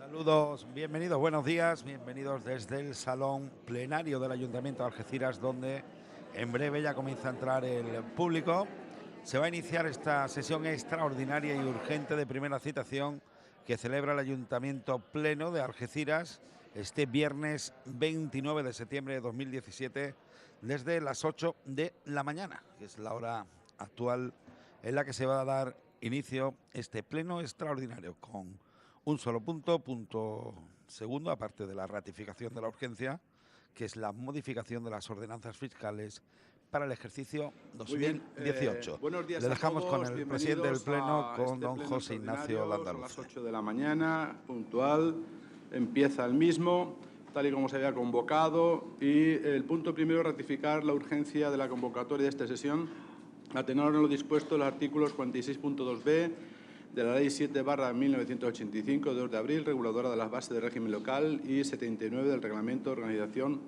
Saludos, bienvenidos, buenos días, bienvenidos desde el salón plenario del Ayuntamiento de Algeciras, donde en breve ya comienza a entrar el público. Se va a iniciar esta sesión extraordinaria y urgente de primera citación que celebra el Ayuntamiento Pleno de Algeciras este viernes 29 de septiembre de 2017 desde las 8 de la mañana, que es la hora actual en la que se va a dar inicio este pleno extraordinario con un solo punto segundo, aparte de la ratificación de la urgencia, que es la modificación de las ordenanzas fiscales para el ejercicio Muy bien, 2018. buenos días Le a dejamos con todos, el presidente del bienvenidos Pleno, a con este don pleno José Ignacio extraordinario. Son las Landaluce. 8 de la mañana, puntual, empieza el mismo, tal y como se había convocado, y el punto primero es ratificar la urgencia de la convocatoria de esta sesión, a tenor en lo dispuesto en los artículos 46.2b de la Ley 7/1985, de 2 de abril, reguladora de las bases de régimen local, y 79 del Reglamento de Organización,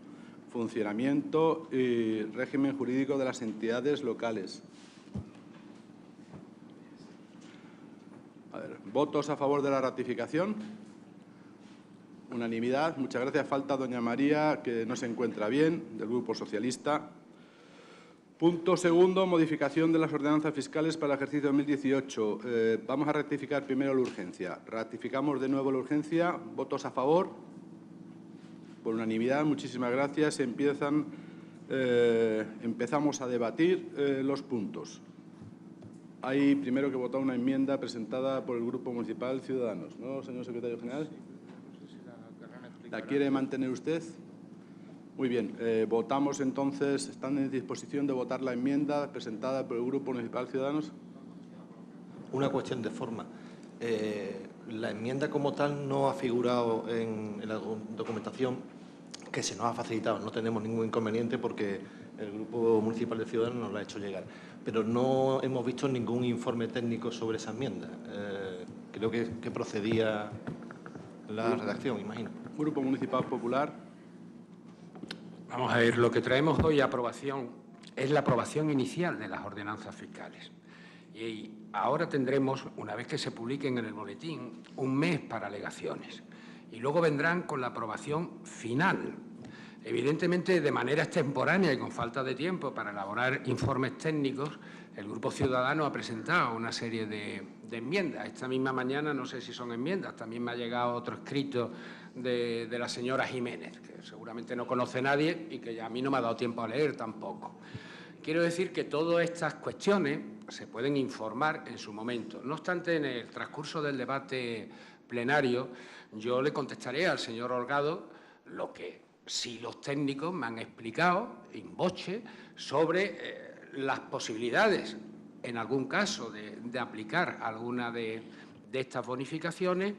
Funcionamiento y Régimen Jurídico de las Entidades Locales. ¿Votos a favor de la ratificación? Unanimidad. Muchas gracias. Falta doña María, que no se encuentra bien, del Grupo Socialista. Punto segundo, modificación de las ordenanzas fiscales para el ejercicio 2018. Vamos a rectificar primero la urgencia. Ratificamos de nuevo la urgencia. ¿Votos a favor? Por unanimidad, muchísimas gracias. Empezamos a debatir los puntos. Hay primero que votar una enmienda presentada por el Grupo Municipal Ciudadanos, ¿no, señor secretario general? ¿La quiere mantener usted? Muy bien, votamos entonces. ¿Están en disposición de votar la enmienda presentada por el Grupo Municipal Ciudadanos? Una cuestión de forma. La enmienda como tal no ha figurado en la documentación que se nos ha facilitado. No tenemos ningún inconveniente porque el Grupo Municipal de Ciudadanos nos la ha hecho llegar. Pero no hemos visto ningún informe técnico sobre esa enmienda. Creo que procedía la redacción, imagino. Grupo Municipal Popular. Vamos a ver, lo que traemos hoy a aprobación es la aprobación inicial de las ordenanzas fiscales. Y ahora tendremos, una vez que se publiquen en el boletín, un mes para alegaciones. Y luego vendrán con la aprobación final. Evidentemente, de manera extemporánea y con falta de tiempo para elaborar informes técnicos, el Grupo Ciudadano ha presentado una serie de enmiendas. Esta misma mañana, no sé si son enmiendas, también me ha llegado otro escrito de la señora Jiménez, que seguramente no conoce nadie y que a mí no me ha dado tiempo a leer tampoco. Quiero decir que todas estas cuestiones se pueden informar en su momento. No obstante, en el transcurso del debate plenario, yo le contestaré al señor Holgado lo que sí los técnicos me han explicado in voce sobre las posibilidades, en algún caso, de aplicar alguna de estas bonificaciones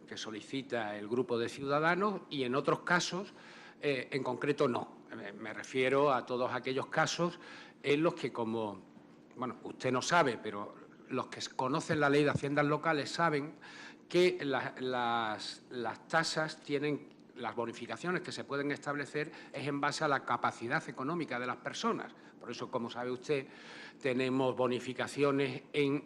que solicita el Grupo de Ciudadanos y en otros casos, en concreto, no. Me refiero a todos aquellos casos en los que, como, bueno, usted no sabe, pero los que conocen la Ley de Haciendas Locales saben que las tasas tienen, las bonificaciones que se pueden establecer es en base a la capacidad económica de las personas. Por eso, como sabe usted, tenemos bonificaciones en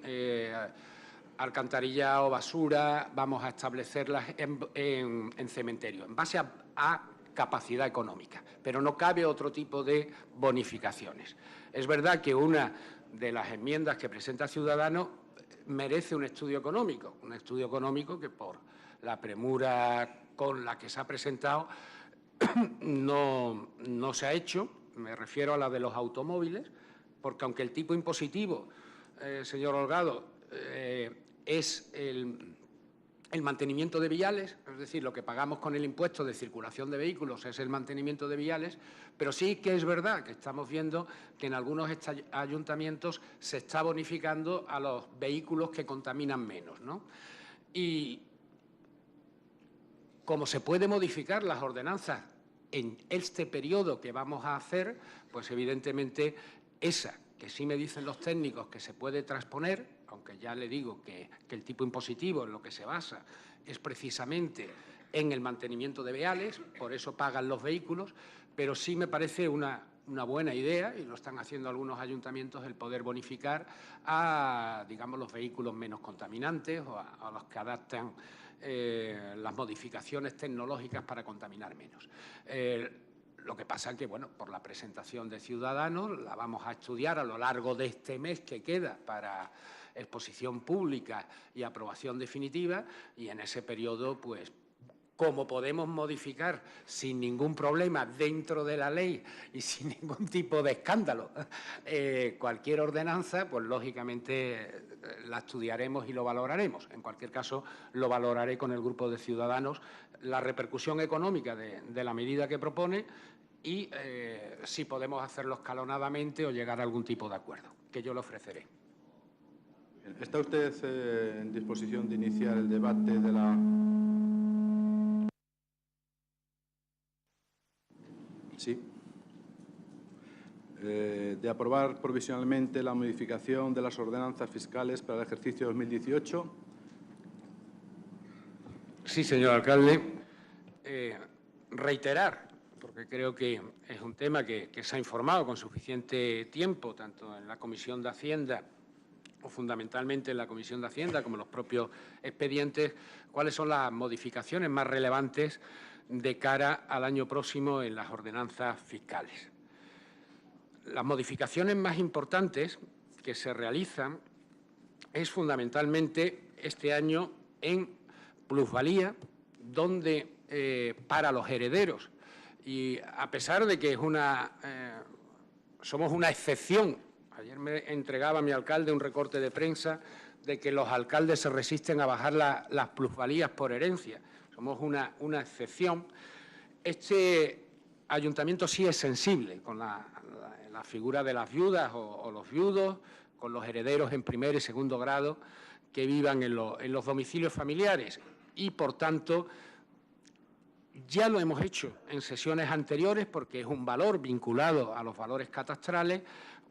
alcantarillado, basura, vamos a establecerlas en cementerio, en base a capacidad económica, pero no cabe otro tipo de bonificaciones. Es verdad que una de las enmiendas que presenta Ciudadanos merece un estudio económico que por la premura con la que se ha presentado no se ha hecho. Me refiero a la de los automóviles, porque aunque el tipo impositivo, señor Holgado, es el mantenimiento de viales, es decir, lo que pagamos con el impuesto de circulación de vehículos es el mantenimiento de viales, pero sí que es verdad que estamos viendo que en algunos ayuntamientos se está bonificando a los vehículos que contaminan menos, ¿no? Y como se puede modificar las ordenanzas en este periodo que vamos a hacer, pues evidentemente esa que sí me dicen los técnicos que se puede transponer, aunque ya le digo que el tipo impositivo en lo que se basa es precisamente en el mantenimiento de viales, por eso pagan los vehículos, pero sí me parece una buena idea, y lo están haciendo algunos ayuntamientos, el poder bonificar a, digamos, los vehículos menos contaminantes o a los que adaptan las modificaciones tecnológicas para contaminar menos. Lo que pasa es que, bueno, por la presentación de Ciudadanos la vamos a estudiar a lo largo de este mes que queda para exposición pública y aprobación definitiva, y en ese periodo, pues, como podemos modificar sin ningún problema dentro de la ley y sin ningún tipo de escándalo cualquier ordenanza, pues lógicamente la estudiaremos y lo valoraremos. En cualquier caso, lo valoraré con el Grupo de Ciudadanos, la repercusión económica de la medida que propone y si podemos hacerlo escalonadamente o llegar a algún tipo de acuerdo, que yo le ofreceré. ¿Está usted en disposición de iniciar el debate de la... Sí. De aprobar provisionalmente la modificación de las ordenanzas fiscales para el ejercicio 2018. Sí, señor alcalde. Reiterar, porque creo que es un tema que se ha informado con suficiente tiempo, tanto en la Comisión de Hacienda o fundamentalmente en la Comisión de Hacienda como en los propios expedientes, cuáles son las modificaciones más relevantes de cara al año próximo en las ordenanzas fiscales. Las modificaciones más importantes que se realizan es fundamentalmente este año en plusvalía, donde para los herederos, y a pesar de que somos una excepción, ayer me entregaba mi alcalde un recorte de prensa de que los alcaldes se resisten a bajar las plusvalías por herencia. Somos una excepción. Este ayuntamiento sí es sensible con la figura de las viudas o los viudos, con los herederos en primer y segundo grado que vivan en los domicilios familiares y, por tanto, ya lo hemos hecho en sesiones anteriores porque es un valor vinculado a los valores catastrales.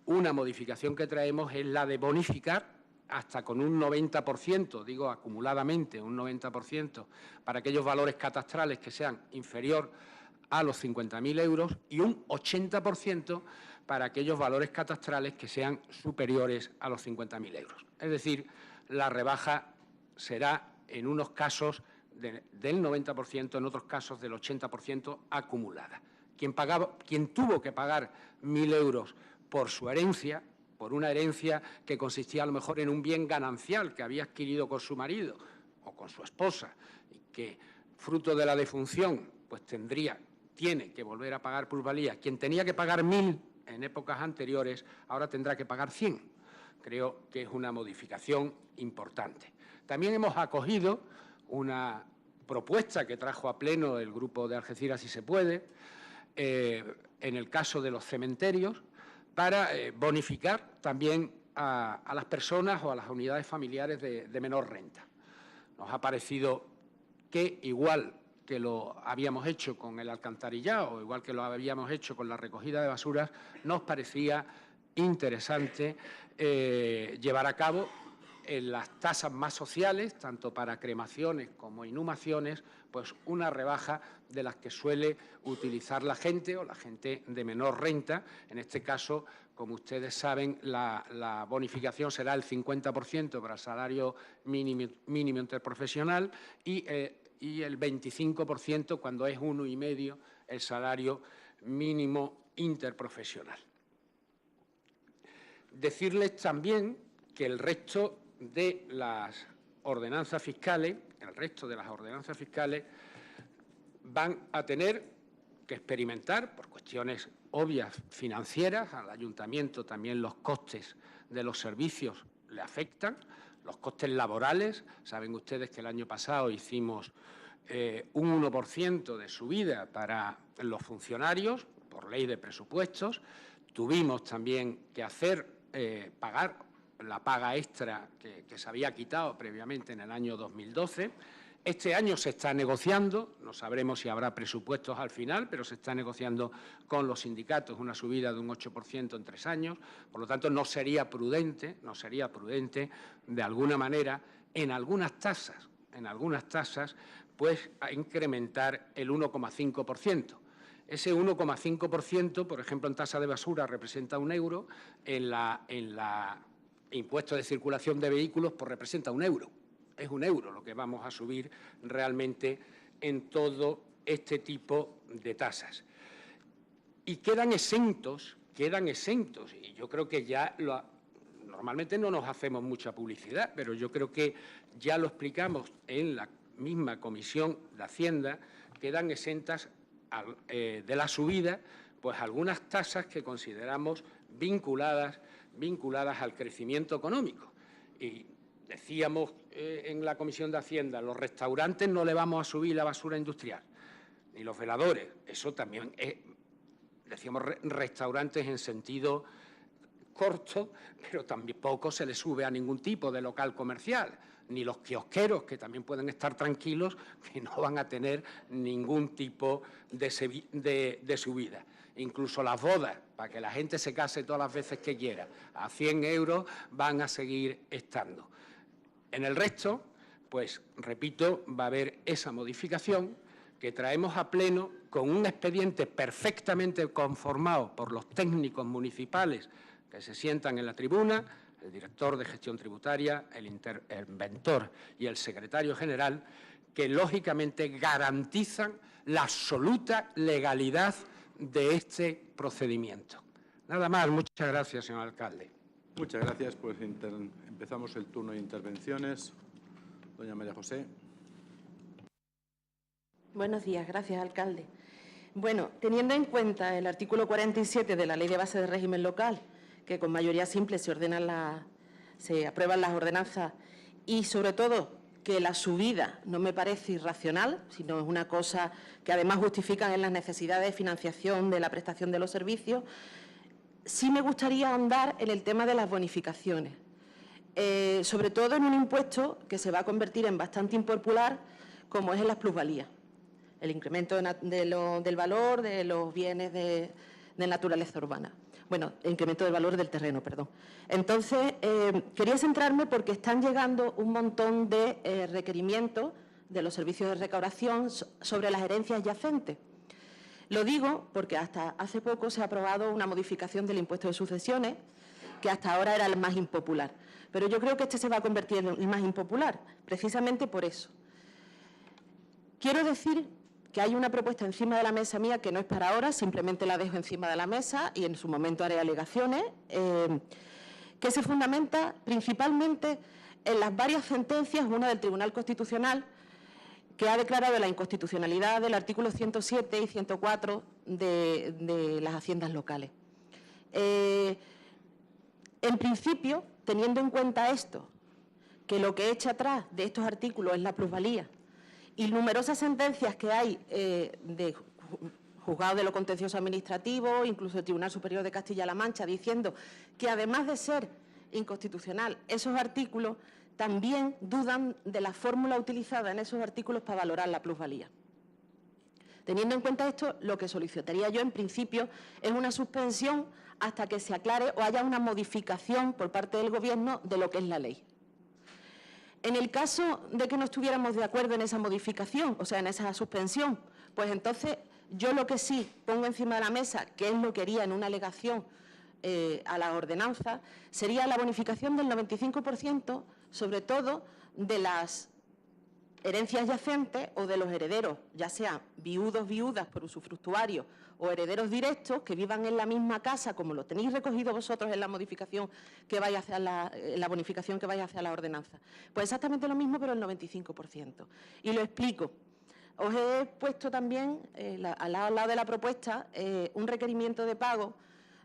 Una modificación que traemos es la de bonificar hasta con un 90%, digo acumuladamente un 90%, para aquellos valores catastrales que sean inferior a los 50.000 euros y un 80% para aquellos valores catastrales que sean superiores a los 50.000 euros. Es decir, la rebaja será en unos casos del 90%, en otros casos del 80% acumulada. Quien tuvo que pagar 1.000 euros por su herencia, por una herencia que consistía a lo mejor en un bien ganancial que había adquirido con su marido o con su esposa y que, fruto de la defunción, pues tiene que volver a pagar plusvalía. Quien tenía que pagar 1.000 en épocas anteriores, ahora tendrá que pagar 100. Creo que es una modificación importante. También hemos acogido una propuesta que trajo a pleno el Grupo de Algeciras Si Se Puede, en el caso de los cementerios, para bonificar también a las personas o a las unidades familiares de menor renta. Nos ha parecido que, igual que lo habíamos hecho con el alcantarillado, o igual que lo habíamos hecho con la recogida de basuras, nos parecía interesante llevar a cabo en las tasas más sociales, tanto para cremaciones como inhumaciones, pues una rebaja de las que suele utilizar la gente o la gente de menor renta. En este caso, como ustedes saben, la bonificación será el 50% para el salario mínimo interprofesional y el 25% cuando es 1,5 el salario mínimo interprofesional. Decirles también que el resto de las ordenanzas fiscales, van a tener que experimentar, por cuestiones obvias financieras, al ayuntamiento también los costes de los servicios le afectan, los costes laborales. Saben ustedes que el año pasado hicimos un 1% de subida para los funcionarios por ley de presupuestos. Tuvimos también que pagar la paga extra que se había quitado previamente en el año 2012. Este año se está negociando, no sabremos si habrá presupuestos al final, pero se está negociando con los sindicatos una subida de un 8% en 3 años. Por lo tanto, no sería prudente de alguna manera en algunas tasas, pues a incrementar el 1,5%. Ese 1,5%, por ejemplo, en tasa de basura representa 1 euro, en la impuesto de circulación de vehículos pues representa 1 euro. es 1 euro lo que vamos a subir realmente en todo este tipo de tasas. Y quedan exentos, y yo creo que ya normalmente no nos hacemos mucha publicidad, pero yo creo que ya lo explicamos en la misma Comisión de Hacienda, quedan exentas de la subida, pues algunas tasas que consideramos vinculadas al crecimiento económico. Y decíamos en la Comisión de Hacienda, los restaurantes no le vamos a subir la basura industrial, ni los veladores. Eso también es, decíamos, restaurantes en sentido corto, pero tampoco se le sube a ningún tipo de local comercial, ni los kiosqueros, que también pueden estar tranquilos, que no van a tener ningún tipo de subida. Incluso las bodas, para que la gente se case todas las veces que quiera, a 100 euros van a seguir estando. En el resto, pues, repito, va a haber esa modificación que traemos a pleno con un expediente perfectamente conformado por los técnicos municipales que se sientan en la tribuna, el director de gestión tributaria, el interventor y el secretario general, que lógicamente garantizan la absoluta legalidad de este procedimiento. Nada más, muchas gracias, señor alcalde. Muchas gracias. Pues empezamos el turno de intervenciones. Doña María José. Buenos días, gracias, alcalde. Bueno, teniendo en cuenta el artículo 47 de la Ley de Base de Régimen Local, que con mayoría simple se aprueban las ordenanzas, y sobre todo que la subida no me parece irracional, sino es una cosa que además justifican en las necesidades de financiación de la prestación de los servicios, sí me gustaría ahondar en el tema de las bonificaciones, sobre todo en un impuesto que se va a convertir en bastante impopular, como es en las plusvalías, el incremento del valor de los bienes de naturaleza urbana. Bueno, incremento del valor del terreno, perdón. Entonces, quería centrarme porque están llegando un montón de requerimientos de los servicios de recaudación sobre las herencias yacentes. Lo digo porque hasta hace poco se ha aprobado una modificación del impuesto de sucesiones, que hasta ahora era el más impopular. Pero yo creo que este se va a convertir en el más impopular, precisamente por eso. Quiero decir que hay una propuesta encima de la mesa mía que no es para ahora, simplemente la dejo encima de la mesa y en su momento haré alegaciones, que se fundamenta principalmente en las varias sentencias, una del Tribunal Constitucional, que ha declarado la inconstitucionalidad del artículo 107 y 104 de las haciendas locales. En principio, teniendo en cuenta esto, que lo que echa atrás de estos artículos es la plusvalía, y numerosas sentencias que hay de juzgado de lo contencioso administrativo, incluso el Tribunal Superior de Castilla-La Mancha, diciendo que además de ser inconstitucional, esos artículos también dudan de la fórmula utilizada en esos artículos para valorar la plusvalía. Teniendo en cuenta esto, lo que solicitaría yo en principio es una suspensión hasta que se aclare o haya una modificación por parte del Gobierno de lo que es la ley. En el caso de que no estuviéramos de acuerdo en esa modificación, o sea, en esa suspensión, pues entonces yo lo que sí pongo encima de la mesa, que es lo que haría en una alegación a la ordenanza, sería la bonificación del 95%, sobre todo de las herencias yacentes o de los herederos, ya sean viudos, viudas por usufructuario o herederos directos que vivan en la misma casa, como lo tenéis recogido vosotros en la modificación que vais a hacer la bonificación que vais a hacer a la ordenanza. Pues exactamente lo mismo, pero el 95%. Y lo explico. Os he puesto también, al lado de la propuesta, un requerimiento de pago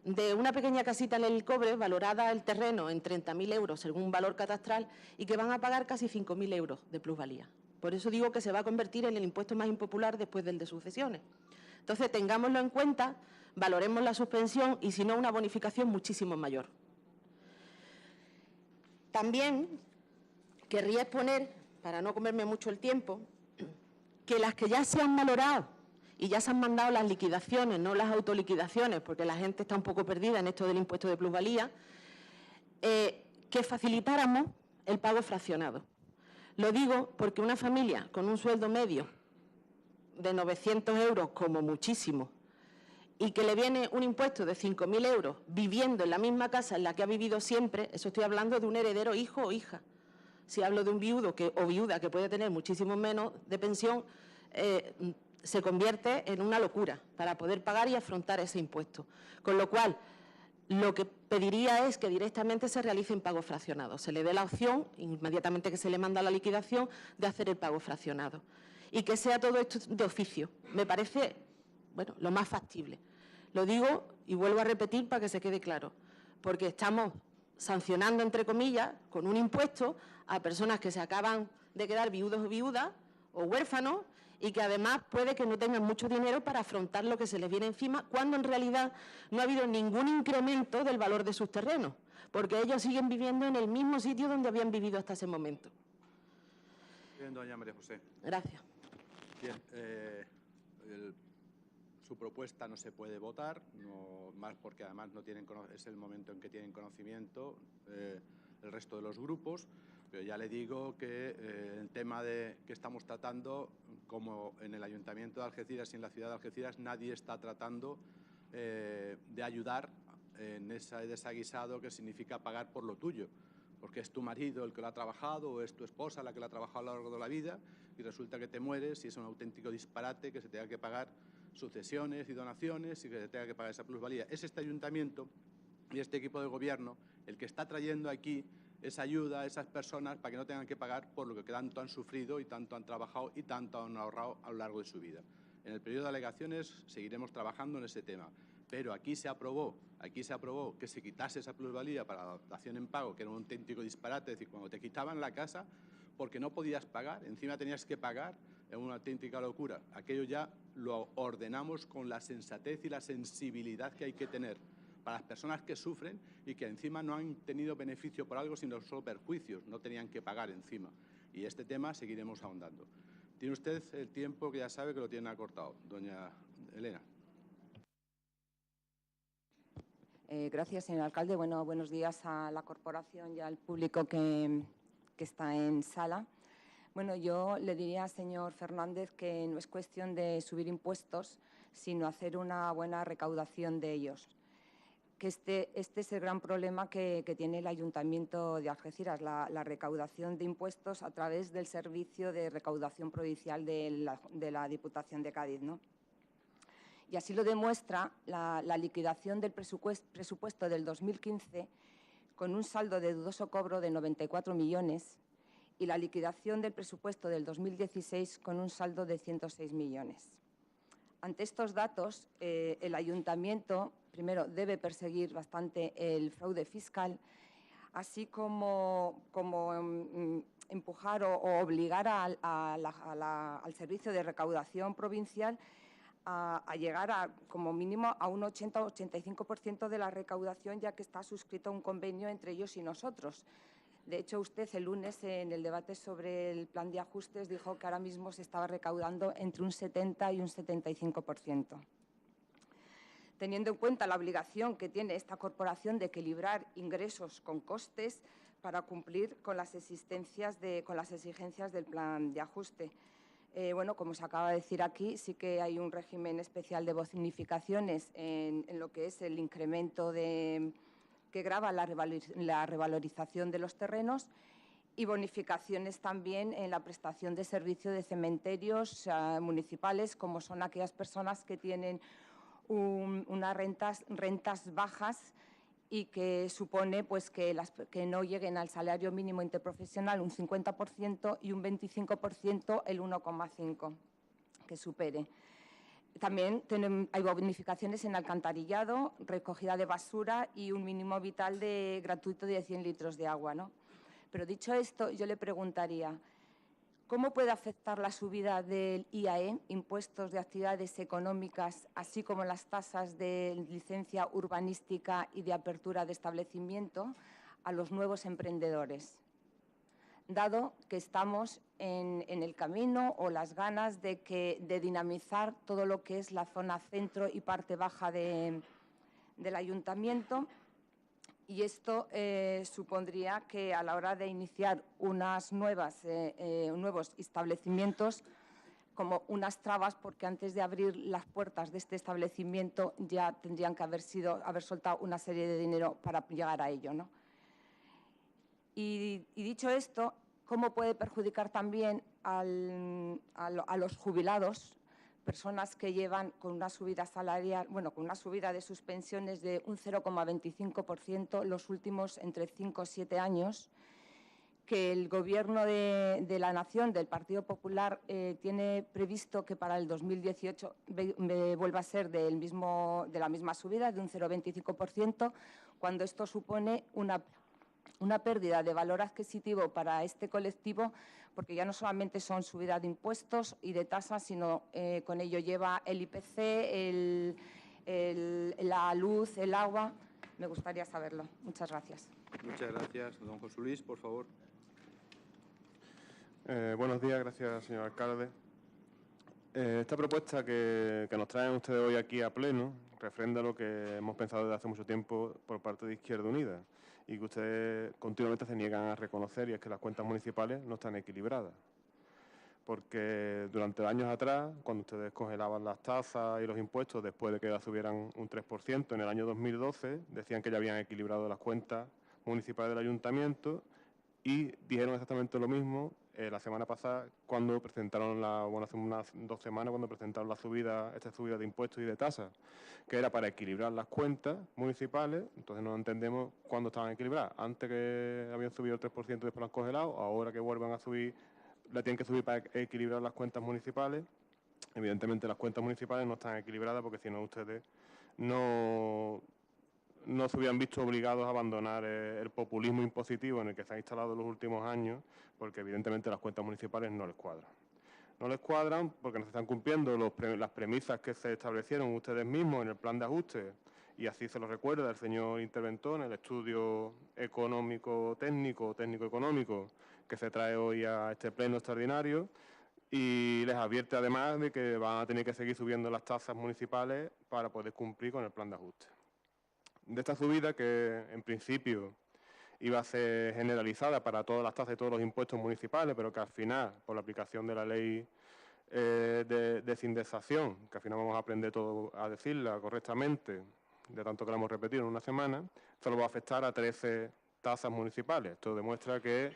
de una pequeña casita en el Cobre, valorada el terreno en 30.000 euros según valor catastral, y que van a pagar casi 5.000 euros de plusvalía. Por eso digo que se va a convertir en el impuesto más impopular después del de sucesiones. Entonces, tengámoslo en cuenta, valoremos la suspensión y, si no, una bonificación muchísimo mayor. También querría exponer, para no comerme mucho el tiempo, que las que ya se han valorado y ya se han mandado las liquidaciones, no las autoliquidaciones, porque la gente está un poco perdida en esto del impuesto de plusvalía, que facilitáramos el pago fraccionado. Lo digo porque una familia con un sueldo medio de 900 euros como muchísimo y que le viene un impuesto de 5.000 euros viviendo en la misma casa en la que ha vivido siempre, eso estoy hablando de un heredero hijo o hija, Si hablo de un viudo o viuda que puede tener muchísimo menos de pensión, se convierte en una locura para poder pagar y afrontar ese impuesto. Con lo cual, lo que pediría es que directamente se realicen pagos fraccionados. Se le dé la opción, inmediatamente que se le manda la liquidación, de hacer el pago fraccionado. Y que sea todo esto de oficio. Me parece, bueno, lo más factible. Lo digo y vuelvo a repetir para que se quede claro. Porque estamos sancionando, entre comillas, con un impuesto a personas que se acaban de quedar viudos o viudas o huérfanos y que además puede que no tengan mucho dinero para afrontar lo que se les viene encima, cuando en realidad no ha habido ningún incremento del valor de sus terrenos, porque ellos siguen viviendo en el mismo sitio donde habían vivido hasta ese momento. Bien, doña María José. Gracias. Bien, su propuesta no se puede votar, más porque además no tienen, es el momento en que tienen conocimiento el resto de los grupos, pero ya le digo que el tema que estamos tratando, como en el Ayuntamiento de Algeciras y en la ciudad de Algeciras, nadie está tratando de ayudar en ese desaguisado que significa pagar por lo tuyo, porque es tu marido el que lo ha trabajado o es tu esposa la que lo ha trabajado a lo largo de la vida y resulta que te mueres y es un auténtico disparate que se tenga que pagar sucesiones y donaciones y que se tenga que pagar esa plusvalía. Es este ayuntamiento y este equipo de gobierno el que está trayendo aquí esa ayuda a esas personas para que no tengan que pagar por lo que tanto han sufrido y tanto han trabajado y tanto han ahorrado a lo largo de su vida. En el periodo de alegaciones seguiremos trabajando en ese tema, pero aquí se aprobó que se quitase esa plusvalía para la dación en pago, que era un auténtico disparate, es decir, cuando te quitaban la casa porque no podías pagar, encima tenías que pagar, es una auténtica locura. Aquello ya lo ordenamos con la sensatez y la sensibilidad que hay que tener para las personas que sufren y que encima no han tenido beneficio por algo, sino solo perjuicios, no tenían que pagar encima. Y este tema seguiremos ahondando. Tiene usted el tiempo que ya sabe que lo tiene acortado. Doña Elena. Gracias, señor alcalde. Bueno, buenos días a la corporación y al público que está en sala. Bueno, yo le diría al señor Fernández que no es cuestión de subir impuestos, sino hacer una buena recaudación de ellos. Que este es el gran problema que tiene el Ayuntamiento de Algeciras, la recaudación de impuestos a través del Servicio de Recaudación Provincial de la Diputación de Cádiz, ¿no? Y así lo demuestra la liquidación del presupuesto del 2015 con un saldo de dudoso cobro de 94 millones y la liquidación del presupuesto del 2016 con un saldo de 106 millones. Ante estos datos, el Ayuntamiento, primero, debe perseguir bastante el fraude fiscal, así como empujar o obligar al Servicio de Recaudación Provincial a llegar como mínimo a un 80-85% de la recaudación, ya que está suscrito un convenio entre ellos y nosotros. De hecho, usted el lunes en el debate sobre el plan de ajustes dijo que ahora mismo se estaba recaudando entre un 70 y un 75%. Teniendo en cuenta la obligación que tiene esta corporación de equilibrar ingresos con costes para cumplir con las exigencias del plan de ajuste. Bueno, como se acaba de decir aquí, sí que hay un régimen especial de bonificaciones en lo que es el incremento que grava la revalorización de los terrenos y bonificaciones también en la prestación de servicio de cementerios municipales, como son aquellas personas que tienen unas rentas bajas y que supone pues, que no lleguen al salario mínimo interprofesional un 50% y un 25% el 1,5% que supere. También hay bonificaciones en alcantarillado, recogida de basura y un mínimo vital gratuito de 100 litros de agua, ¿no? Pero dicho esto, yo le preguntaría, ¿cómo puede afectar la subida del IAE, impuestos de actividades económicas, así como las tasas de licencia urbanística y de apertura de establecimiento, a los nuevos emprendedores? Dado que estamos en el camino o las ganas de dinamizar todo lo que es la zona centro y parte baja del ayuntamiento, y esto supondría que a la hora de iniciar nuevos establecimientos, como unas trabas, porque antes de abrir las puertas de este establecimiento ya tendrían que haber soltado una serie de dinero para llegar a ello, ¿no? Y dicho esto, cómo puede perjudicar también a los jubilados, personas que llevan con una subida salarial, bueno, con una subida de sus pensiones de un 0,25% los últimos entre 5 o 7 años, que el Gobierno de la Nación, del Partido Popular, tiene previsto que para el 2018 vuelva a ser de la misma subida, de un 0,25%, cuando esto supone una pérdida de valor adquisitivo para este colectivo, porque ya no solamente son subidas de impuestos y de tasas, sino con ello lleva el IPC, la luz, el agua. Me gustaría saberlo. Muchas gracias. Muchas gracias. Don José Luis, por favor. Buenos días, gracias, señor alcalde. Esta propuesta que nos traen ustedes hoy aquí a pleno refrenda lo que hemos pensado desde hace mucho tiempo por parte de Izquierda Unida y que ustedes continuamente se niegan a reconocer, y es que las cuentas municipales no están equilibradas. Porque durante años atrás, cuando ustedes congelaban las tasas y los impuestos después de que las subieran un 3%, en el año 2012 decían que ya habían equilibrado las cuentas municipales del ayuntamiento y dijeron exactamente lo mismo la semana pasada cuando presentaron hace unas 2 semanas, cuando presentaron esta subida de impuestos y de tasas, que era para equilibrar las cuentas municipales. Entonces no entendemos cuándo estaban equilibradas. Antes que habían subido el 3% y después lo han congelado, ahora que vuelvan a subir, la tienen que subir para equilibrar las cuentas municipales. Evidentemente las cuentas municipales no están equilibradas porque si no ustedes no se hubieran visto obligados a abandonar el populismo impositivo en el que se ha instalado en los últimos años, porque evidentemente las cuentas municipales no les cuadran. No les cuadran porque no se están cumpliendo las premisas que se establecieron ustedes mismos en el plan de ajuste, y así se lo recuerda el señor interventor en el estudio técnico-económico que se trae hoy a este pleno extraordinario, y les advierte además de que van a tener que seguir subiendo las tasas municipales para poder cumplir con el plan de ajuste. De esta subida, que en principio iba a ser generalizada para todas las tasas y todos los impuestos municipales, pero que al final, por la aplicación de la ley de desindexación, que al final vamos a aprender todos a decirla correctamente, de tanto que la hemos repetido en una semana, solo va a afectar a 13 tasas municipales. Esto demuestra que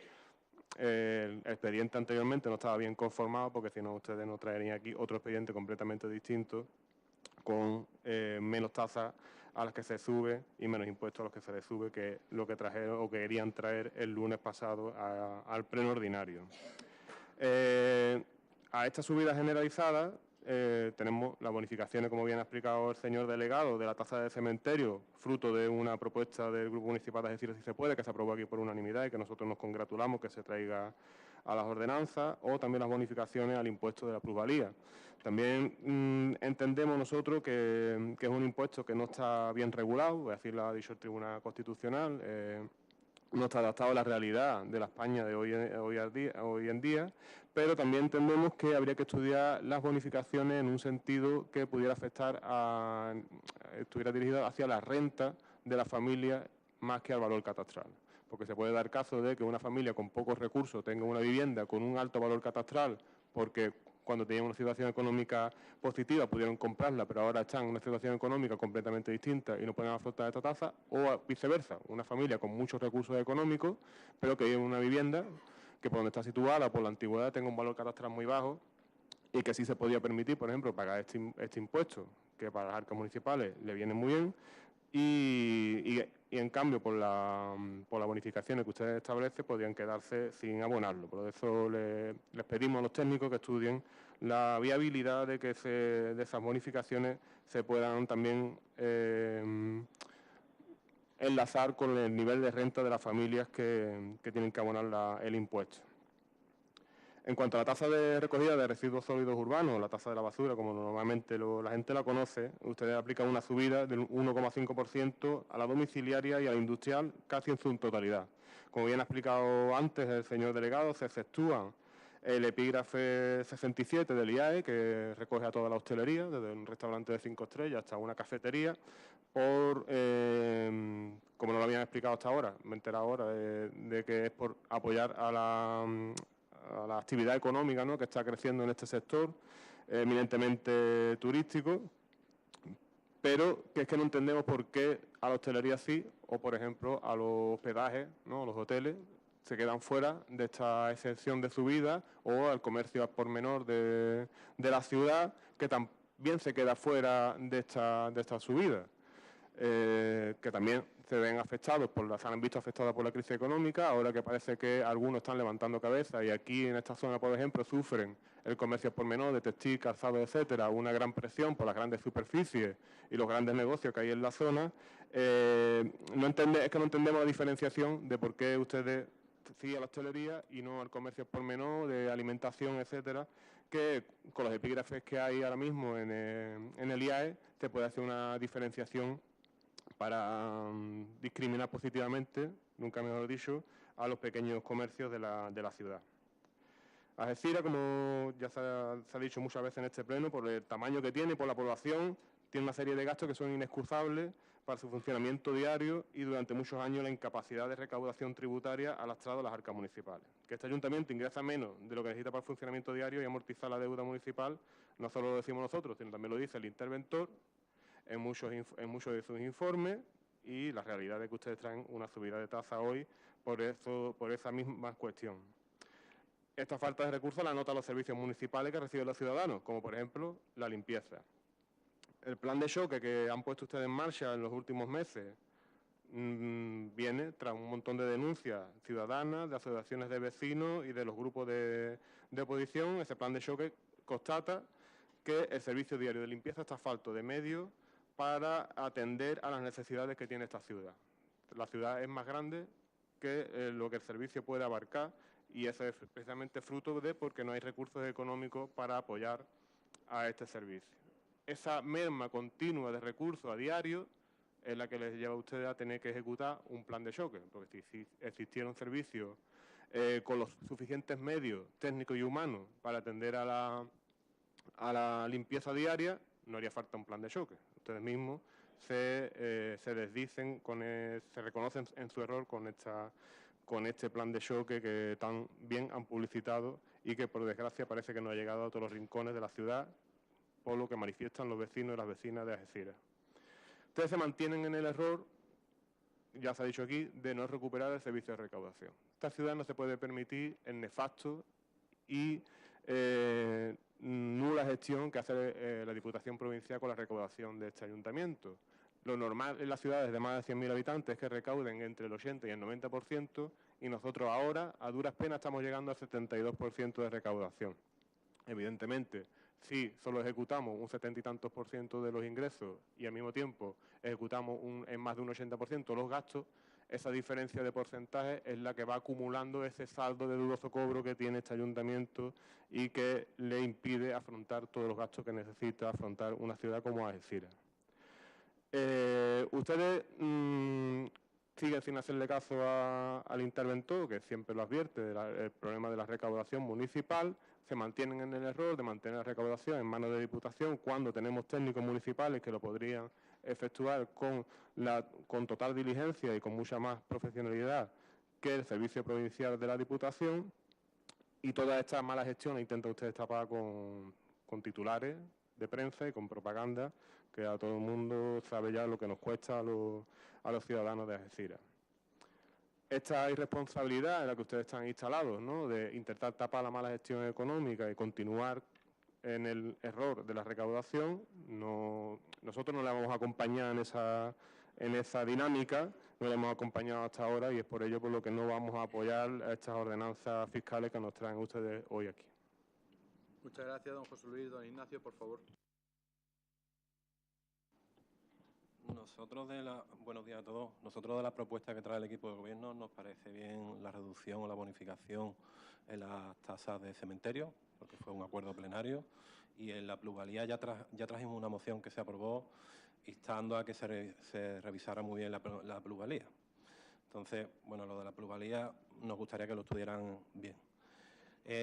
el expediente anteriormente no estaba bien conformado, porque si no ustedes nos traerían aquí otro expediente completamente distinto, con menos tasas a las que se sube y menos impuestos a los que se les sube, que es lo que trajeron o querían traer el lunes pasado al pleno ordinario. A esta subida generalizada tenemos las bonificaciones, como bien ha explicado el señor delegado, de la tasa de cementerio, fruto de una propuesta del Grupo Municipal de Algeciras Si Se Puede, que se aprobó aquí por unanimidad y que nosotros nos congratulamos que se traiga a las ordenanzas, o también las bonificaciones al impuesto de la plusvalía. También entendemos nosotros que es un impuesto que no está bien regulado, voy a decir, lo ha dicho el Tribunal Constitucional, no está adaptado a la realidad de la España de hoy en día, pero también entendemos que habría que estudiar las bonificaciones en un sentido que pudiera afectar estuviera dirigido hacia la renta de la familia más que al valor catastral. Porque se puede dar caso de que una familia con pocos recursos tenga una vivienda con un alto valor catastral, porque cuando tenían una situación económica positiva pudieron comprarla, pero ahora están en una situación económica completamente distinta y no pueden afrontar esta tasa, o viceversa, una familia con muchos recursos económicos, pero que vive en una vivienda que por donde está situada, por la antigüedad, tenga un valor catastral muy bajo y que sí se podía permitir, por ejemplo, pagar este impuesto, que para las arcas municipales le viene muy bien, y en cambio por las bonificaciones que ustedes establecen podrían quedarse sin abonarlo. Por eso les pedimos a los técnicos que estudien la viabilidad de que de esas bonificaciones se puedan también enlazar con el nivel de renta de las familias que tienen que abonar el impuesto. En cuanto a la tasa de recogida de residuos sólidos urbanos, la tasa de la basura, como normalmente la gente la conoce, ustedes aplican una subida del 1,5% a la domiciliaria y a la industrial casi en su totalidad. Como bien ha explicado antes el señor delegado, se exceptúa el epígrafe 67 del IAE, que recoge a toda la hostelería, desde un restaurante de 5 estrellas hasta una cafetería, como no lo habían explicado hasta ahora, me he enterado ahora de que es por apoyar a la actividad económica, ¿no?, que está creciendo en este sector, eminentemente turístico, pero que es que no entendemos por qué a la hostelería sí, o por ejemplo a los hospedajes, ¿no?, los hoteles, se quedan fuera de esta exención de subida, o al comercio al por menor de la ciudad, que también se queda fuera de esta subida. Que también se ven afectados, se han visto afectados por la crisis económica, ahora que parece que algunos están levantando cabeza, y aquí en esta zona, por ejemplo, sufren el comercio por menor de textil, calzado, etcétera, una gran presión por las grandes superficies y los grandes negocios que hay en la zona. Es que no entendemos la diferenciación de por qué ustedes sí a la hostelería y no al comercio por menor, de alimentación, etcétera, que con los epígrafes que hay ahora mismo en el IAE se puede hacer una diferenciación para discriminar positivamente, nunca mejor dicho, a los pequeños comercios de la ciudad. Algeciras, como ya se ha dicho muchas veces en este pleno, por el tamaño que tiene, por la población, tiene una serie de gastos que son inexcusables para su funcionamiento diario, y durante muchos años la incapacidad de recaudación tributaria ha lastrado las arcas municipales. Que este ayuntamiento ingresa menos de lo que necesita para el funcionamiento diario y amortizar la deuda municipal, no solo lo decimos nosotros, sino también lo dice el interventor en muchos de sus informes, y la realidad es que ustedes traen una subida de tasa hoy por esa misma cuestión. Esta falta de recursos la notan los servicios municipales que reciben los ciudadanos, como por ejemplo la limpieza. El plan de choque que han puesto ustedes en marcha en los últimos meses viene tras un montón de denuncias ciudadanas, de asociaciones de vecinos y de los grupos de oposición. Ese plan de choque constata que el servicio diario de limpieza está falto de medios para atender a las necesidades que tiene esta ciudad. La ciudad es más grande que lo que el servicio puede abarcar, y eso es precisamente fruto de porque no hay recursos económicos para apoyar a este servicio. Esa merma continua de recursos a diario es la que les lleva a ustedes a tener que ejecutar un plan de choque, porque si existiera un servicio con los suficientes medios técnicos y humanos para atender a la limpieza diaria, no haría falta un plan de choque. Ustedes mismos se desdicen, se reconocen en su error con este plan de choque que tan bien han publicitado y que, por desgracia, parece que no ha llegado a todos los rincones de la ciudad, por lo que manifiestan los vecinos y las vecinas de Algeciras. Ustedes se mantienen en el error, ya se ha dicho aquí, de no recuperar el servicio de recaudación. Esta ciudad no se puede permitir el nefasto y nula gestión que hace la Diputación Provincial con la recaudación de este ayuntamiento. Lo normal en las ciudades de más de 100.000 habitantes es que recauden entre el 80 y el 90%, y nosotros ahora, a duras penas, estamos llegando al 72% de recaudación. Evidentemente, si solo ejecutamos un 70 y tantos % de los ingresos y al mismo tiempo ejecutamos en más de un 80% los gastos, esa diferencia de porcentaje es la que va acumulando ese saldo de dudoso cobro que tiene este ayuntamiento y que le impide afrontar todos los gastos que necesita afrontar una ciudad como Algeciras. Ustedes siguen sin hacerle caso al interventor, que siempre lo advierte, el problema de la recaudación municipal. Se mantienen en el error de mantener la recaudación en manos de Diputación cuando tenemos técnicos municipales que lo podrían efectuar con total diligencia y con mucha más profesionalidad que el Servicio Provincial de la Diputación. Y toda esta mala gestión la intenta usted tapar con titulares de prensa y con propaganda, que a todo el mundo sabe ya lo que nos cuesta a los ciudadanos de Algeciras. Esta irresponsabilidad en la que ustedes están instalados, ¿no?, de intentar tapar la mala gestión económica y continuar en el error de la recaudación, nosotros no le vamos a acompañar en esa dinámica, no le hemos acompañado hasta ahora, y es por ello por lo que no vamos a apoyar estas ordenanzas fiscales que nos traen ustedes hoy aquí. Muchas gracias, don José Luis. Don Ignacio, por favor. Buenos días a todos. Nosotros, de la propuesta que trae el equipo de gobierno, nos parece bien la reducción o la bonificación en las tasas de cementerio, porque fue un acuerdo plenario, y en la plusvalía ya trajimos una moción que se aprobó instando a que se revisara muy bien la plusvalía. Entonces, bueno, lo de la plusvalía nos gustaría que lo estudiaran bien.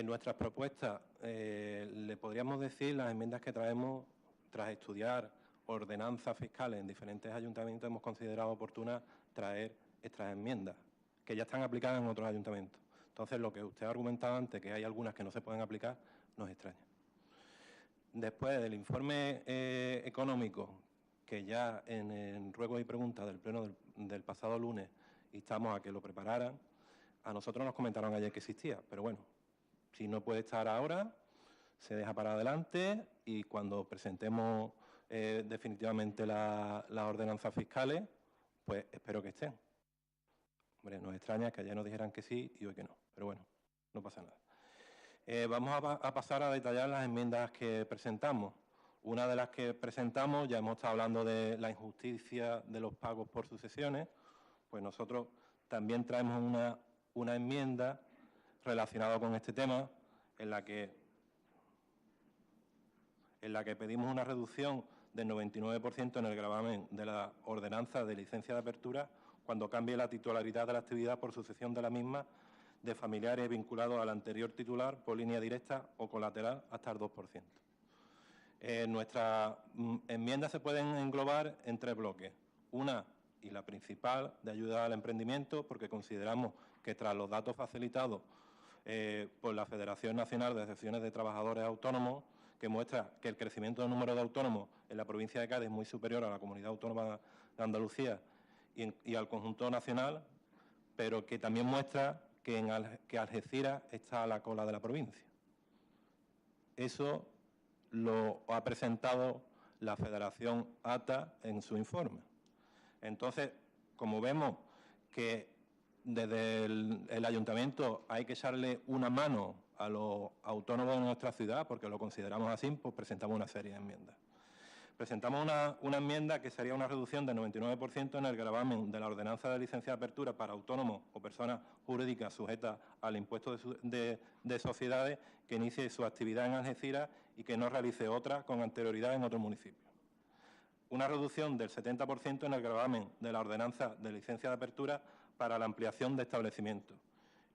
Nuestras propuestas, le podríamos decir las enmiendas que traemos tras estudiar ordenanzas fiscales en diferentes ayuntamientos. Hemos considerado oportuna traer estas enmiendas, que ya están aplicadas en otros ayuntamientos. Entonces, lo que usted ha argumentado antes, que hay algunas que no se pueden aplicar, nos extraña. Después del informe económico, que ya en ruegos y preguntas del pleno del pasado lunes instamos a que lo prepararan, A nosotros nos comentaron ayer que existía, pero bueno, si no puede estar ahora, se deja para adelante y cuando presentemos definitivamente las ordenanzas fiscales, pues espero que estén. Hombre, nos extraña que ayer nos dijeran que sí y hoy que no, pero bueno, no pasa nada. Vamos a pasar a detallar las enmiendas que presentamos. Una de las que presentamos, ya hemos estado hablando de la injusticia de los pagos por sucesiones, pues nosotros también traemos una enmienda relacionada con este tema, en la que pedimos una reducción del 99% en el gravamen de la ordenanza de licencia de apertura cuando cambie la titularidad de la actividad por sucesión de la misma de familiares vinculados al anterior titular por línea directa o colateral hasta el 2%. Nuestras enmiendas se pueden englobar en 3 bloques. Una, y la principal, de ayuda al emprendimiento, porque consideramos que tras los datos facilitados por la Federación Nacional de Asociaciones de Trabajadores Autónomos, que muestra que el crecimiento del número de autónomos en la provincia de Cádiz es muy superior a la Comunidad Autónoma de Andalucía y al conjunto nacional, pero que también muestra que Algeciras está a la cola de la provincia. Eso lo ha presentado la Federación ATA en su informe. Entonces, como vemos que desde el Ayuntamiento hay que echarle una mano a los autónomos de nuestra ciudad, porque lo consideramos así, pues presentamos una serie de enmiendas. Presentamos una enmienda que sería una reducción del 99% en el gravamen de la ordenanza de licencia de apertura para autónomos o personas jurídicas sujetas al impuesto de sociedades que inicie su actividad en Algeciras y que no realice otra con anterioridad en otro municipio. Una reducción del 70% en el gravamen de la ordenanza de licencia de apertura para la ampliación de establecimientos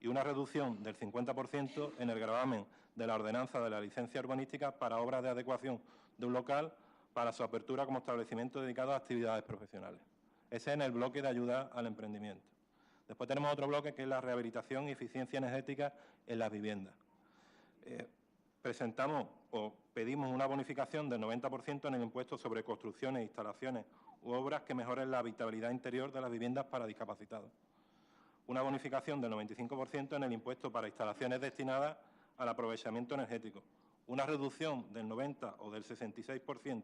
y una reducción del 50% en el gravamen de la ordenanza de la licencia urbanística para obras de adecuación de un local para su apertura como establecimiento dedicado a actividades profesionales. Ese es en el bloque de ayuda al emprendimiento. Después tenemos otro bloque que es la rehabilitación y eficiencia energética en las viviendas. Presentamos o pedimos una bonificación del 90% en el impuesto sobre construcciones, instalaciones u obras que mejoren la habitabilidad interior de las viviendas para discapacitados. Una bonificación del 95% en el impuesto para instalaciones destinadas al aprovechamiento energético. Una reducción del 90 o del 66%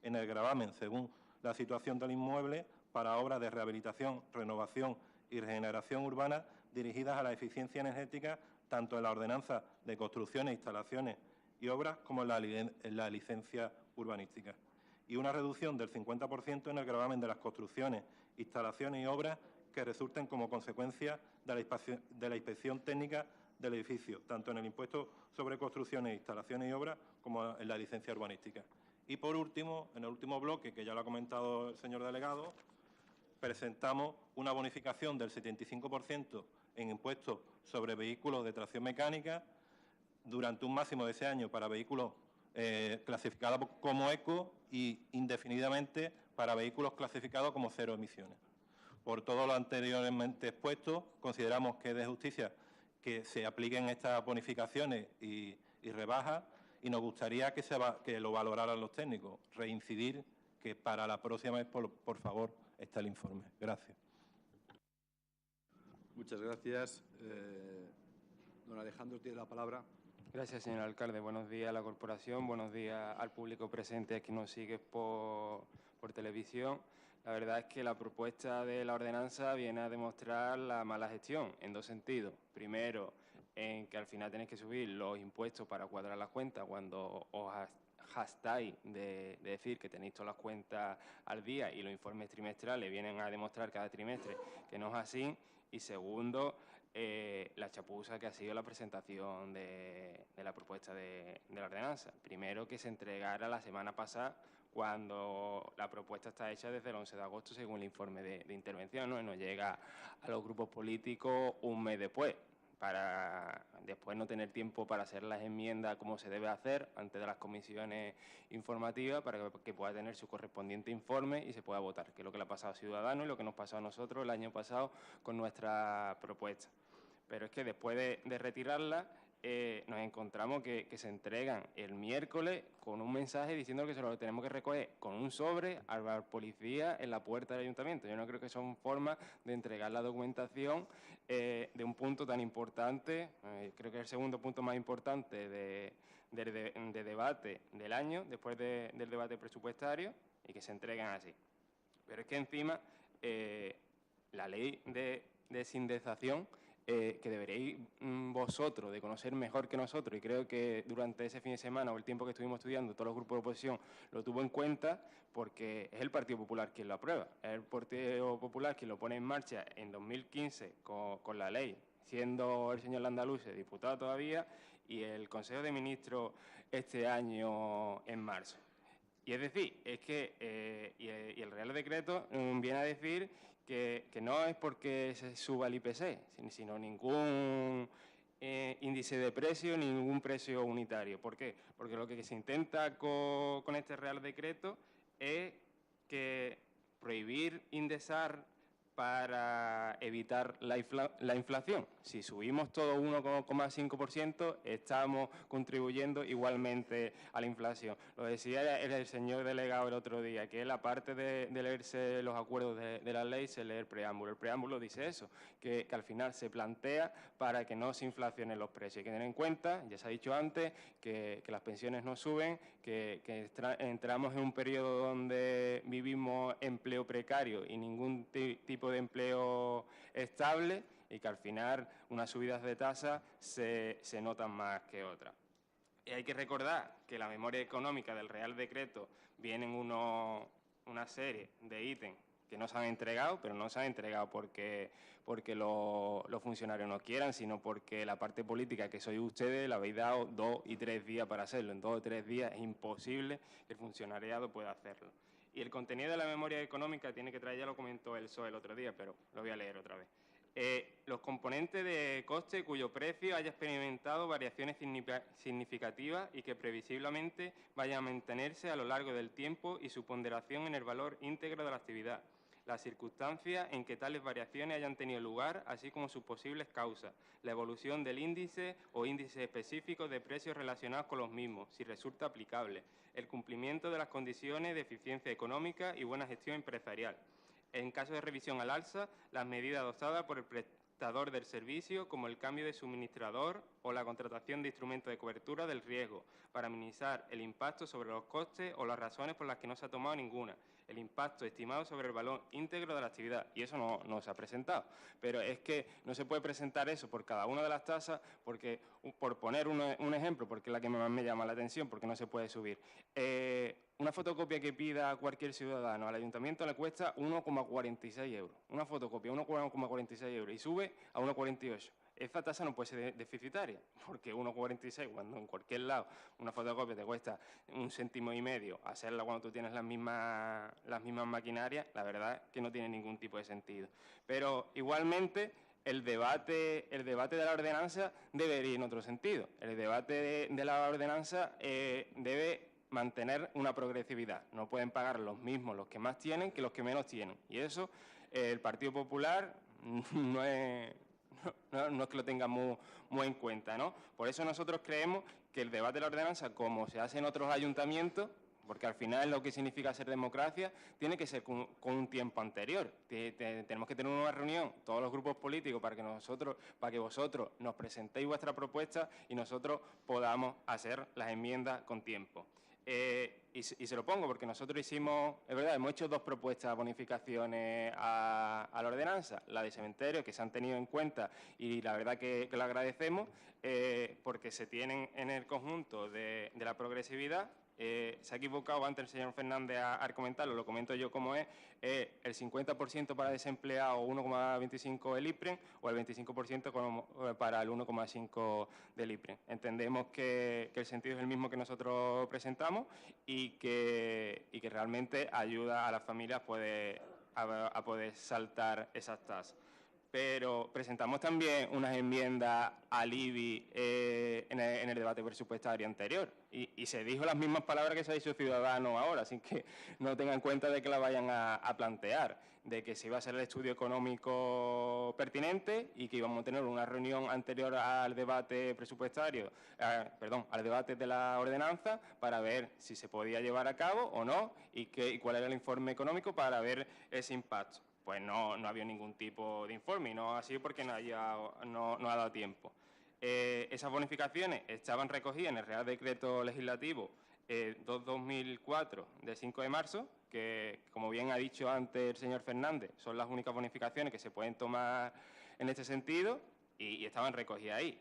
en el gravamen según la situación del inmueble para obras de rehabilitación, renovación y regeneración urbana dirigidas a la eficiencia energética tanto en la ordenanza de construcciones, instalaciones y obras como en la licencia urbanística. Y una reducción del 50% en el gravamen de las construcciones, instalaciones y obras que resulten como consecuencia de la inspección técnica del edificio, tanto en el impuesto sobre construcciones, instalaciones y obras, como en la licencia urbanística. Y por último, en el último bloque, que ya lo ha comentado el señor delegado, presentamos una bonificación del 75% en impuestos sobre vehículos de tracción mecánica durante un máximo de 6 años para vehículos clasificados como eco y indefinidamente para vehículos clasificados como cero emisiones. Por todo lo anteriormente expuesto, consideramos que es de justicia que se apliquen estas bonificaciones y rebajas y nos gustaría que lo valoraran los técnicos, reincidir que para la próxima vez, por favor, está el informe. Gracias. Muchas gracias. Don Alejandro tiene la palabra. Gracias, señor alcalde. Buenos días a la corporación, buenos días al público presente que nos sigue por televisión. La verdad es que la propuesta de la ordenanza viene a demostrar la mala gestión en 2 sentidos. Primero, en que al final tenéis que subir los impuestos para cuadrar las cuentas cuando os jactáis de decir que tenéis todas las cuentas al día y los informes trimestrales vienen a demostrar cada trimestre que no es así. Y segundo, la chapuza que ha sido la presentación de la propuesta de la ordenanza. Primero, que se entregara la semana pasada cuando la propuesta está hecha desde el 11 de agosto según el informe de intervención, ¿no? Y nos llega a los grupos políticos un mes después, para después no tener tiempo para hacer las enmiendas como se debe hacer antes de las comisiones informativas para que pueda tener su correspondiente informe y se pueda votar, que es lo que le ha pasado a Ciudadanos y lo que nos pasó a nosotros el año pasado con nuestra propuesta. Pero es que después de retirarla, nos encontramos que se entregan el miércoles con un mensaje diciendo que se lo tenemos que recoger con un sobre a la policía en la puerta del ayuntamiento. Yo no creo que son formas de entregar la documentación de un punto tan importante, creo que es el segundo punto más importante de debate del año, después del debate presupuestario, y que se entregan así. Pero es que encima la ley de sindicación, que deberéis vosotros de conocer mejor que nosotros, y creo que durante ese fin de semana o el tiempo que estuvimos estudiando, todos los grupos de oposición lo tuvo en cuenta, porque es el Partido Popular quien lo aprueba, es el Partido Popular quien lo pone en marcha en 2015 con la ley, siendo el señor Landaluce diputado todavía, y el Consejo de Ministros este año en marzo. Y es decir, es que y el Real Decreto viene a decir que no es porque se suba el IPC, sino ningún índice de precio, ningún precio unitario. ¿Por qué? Porque lo que se intenta con este Real Decreto es que prohibir indexar para evitar la inflación. Si subimos todo 1,5%, estamos contribuyendo igualmente a la inflación. Lo decía el señor delegado el otro día, que la parte de leerse los acuerdos de la ley se lee el preámbulo. El preámbulo dice eso, que al final se plantea para que no se inflacionen los precios. Hay que tener en cuenta, ya se ha dicho antes, que las pensiones no suben, que entramos en un periodo donde vivimos empleo precario y ningún tipo de empleo estable, y que al final unas subidas de tasa se notan más que otras. Y hay que recordar que la memoria económica del Real Decreto vienen una serie de ítems que no se han entregado, pero no se han entregado porque los funcionarios no quieran, sino porque la parte política que sois ustedes le habéis dado 2 y 3 días para hacerlo. En 2 o 3 días es imposible que el funcionariado pueda hacerlo. Y el contenido de la memoria económica tiene que traer, ya lo comentó el PSOE el otro día, pero lo voy a leer otra vez. Los componentes de coste cuyo precio haya experimentado variaciones significativas y que previsiblemente vayan a mantenerse a lo largo del tiempo, y su ponderación en el valor íntegro de la actividad. Las circunstancias en que tales variaciones hayan tenido lugar, así como sus posibles causas, la evolución del índice o índices específicos de precios relacionados con los mismos, si resulta aplicable, el cumplimiento de las condiciones de eficiencia económica y buena gestión empresarial. En caso de revisión al alza, las medidas adoptadas por el prestador del servicio, como el cambio de suministrador o la contratación de instrumentos de cobertura del riesgo, para minimizar el impacto sobre los costes o las razones por las que no se ha tomado ninguna, el impacto estimado sobre el valor íntegro de la actividad. Y eso no se ha presentado. Pero es que no se puede presentar eso por cada una de las tasas, porque, por poner un ejemplo, porque es la que más me llama la atención, porque no se puede subir. Una fotocopia que pida cualquier ciudadano al ayuntamiento le cuesta 1,46 euros. Una fotocopia, 1,46 euros, y sube a 1,48. Esta tasa no puede ser deficitaria, porque 1,46, cuando en cualquier lado una fotocopia te cuesta 1,5 céntimos, hacerla cuando tú tienes las mismas maquinarias, la verdad que no tiene ningún tipo de sentido. Pero igualmente el debate de la ordenanza debería ir en otro sentido. El debate de la ordenanza debe mantener una progresividad. No pueden pagar los mismos los que más tienen que los que menos tienen. Y eso el Partido Popular no es que lo tenga muy en cuenta, ¿no? Por eso nosotros creemos que el debate de la ordenanza, como se hace en otros ayuntamientos, porque al final lo que significa ser democracia, tiene que ser con un tiempo anterior. Tenemos que tener una reunión, todos los grupos políticos, para que vosotros nos presentéis vuestra propuesta y nosotros podamos hacer las enmiendas con tiempo. Y se lo pongo porque nosotros hicimos, es verdad, hemos hecho 2 propuestas de bonificaciones a la ordenanza, la de cementerio, que se han tenido en cuenta, y la verdad que lo agradecemos, porque se tienen en el conjunto de la progresividad. Se ha equivocado antes el señor Fernández al comentarlo, lo comento yo como es, el 50% para desempleados, 1,25 del IPREM, o el 25% para el 1,5 del IPREM. Entendemos que el sentido es el mismo que nosotros presentamos y que realmente ayuda a las familias a poder saltar esas tasas. pero presentamos también unas enmiendas al IBI en el debate presupuestario anterior y se dijo las mismas palabras que se ha dicho Ciudadanos ahora, así que no tengan en cuenta de que la vayan a plantear, de que se iba a hacer el estudio económico pertinente y que íbamos a tener una reunión anterior al debate presupuestario, al debate de la ordenanza para ver si se podía llevar a cabo o no y cuál era el informe económico para ver ese impacto. Pues no ha habido ningún tipo de informe y no ha sido porque no ha dado tiempo. Esas bonificaciones estaban recogidas en el Real Decreto Legislativo 2/2004 de 5 de marzo, que, como bien ha dicho antes el señor Fernández, son las únicas bonificaciones que se pueden tomar en este sentido y estaban recogidas ahí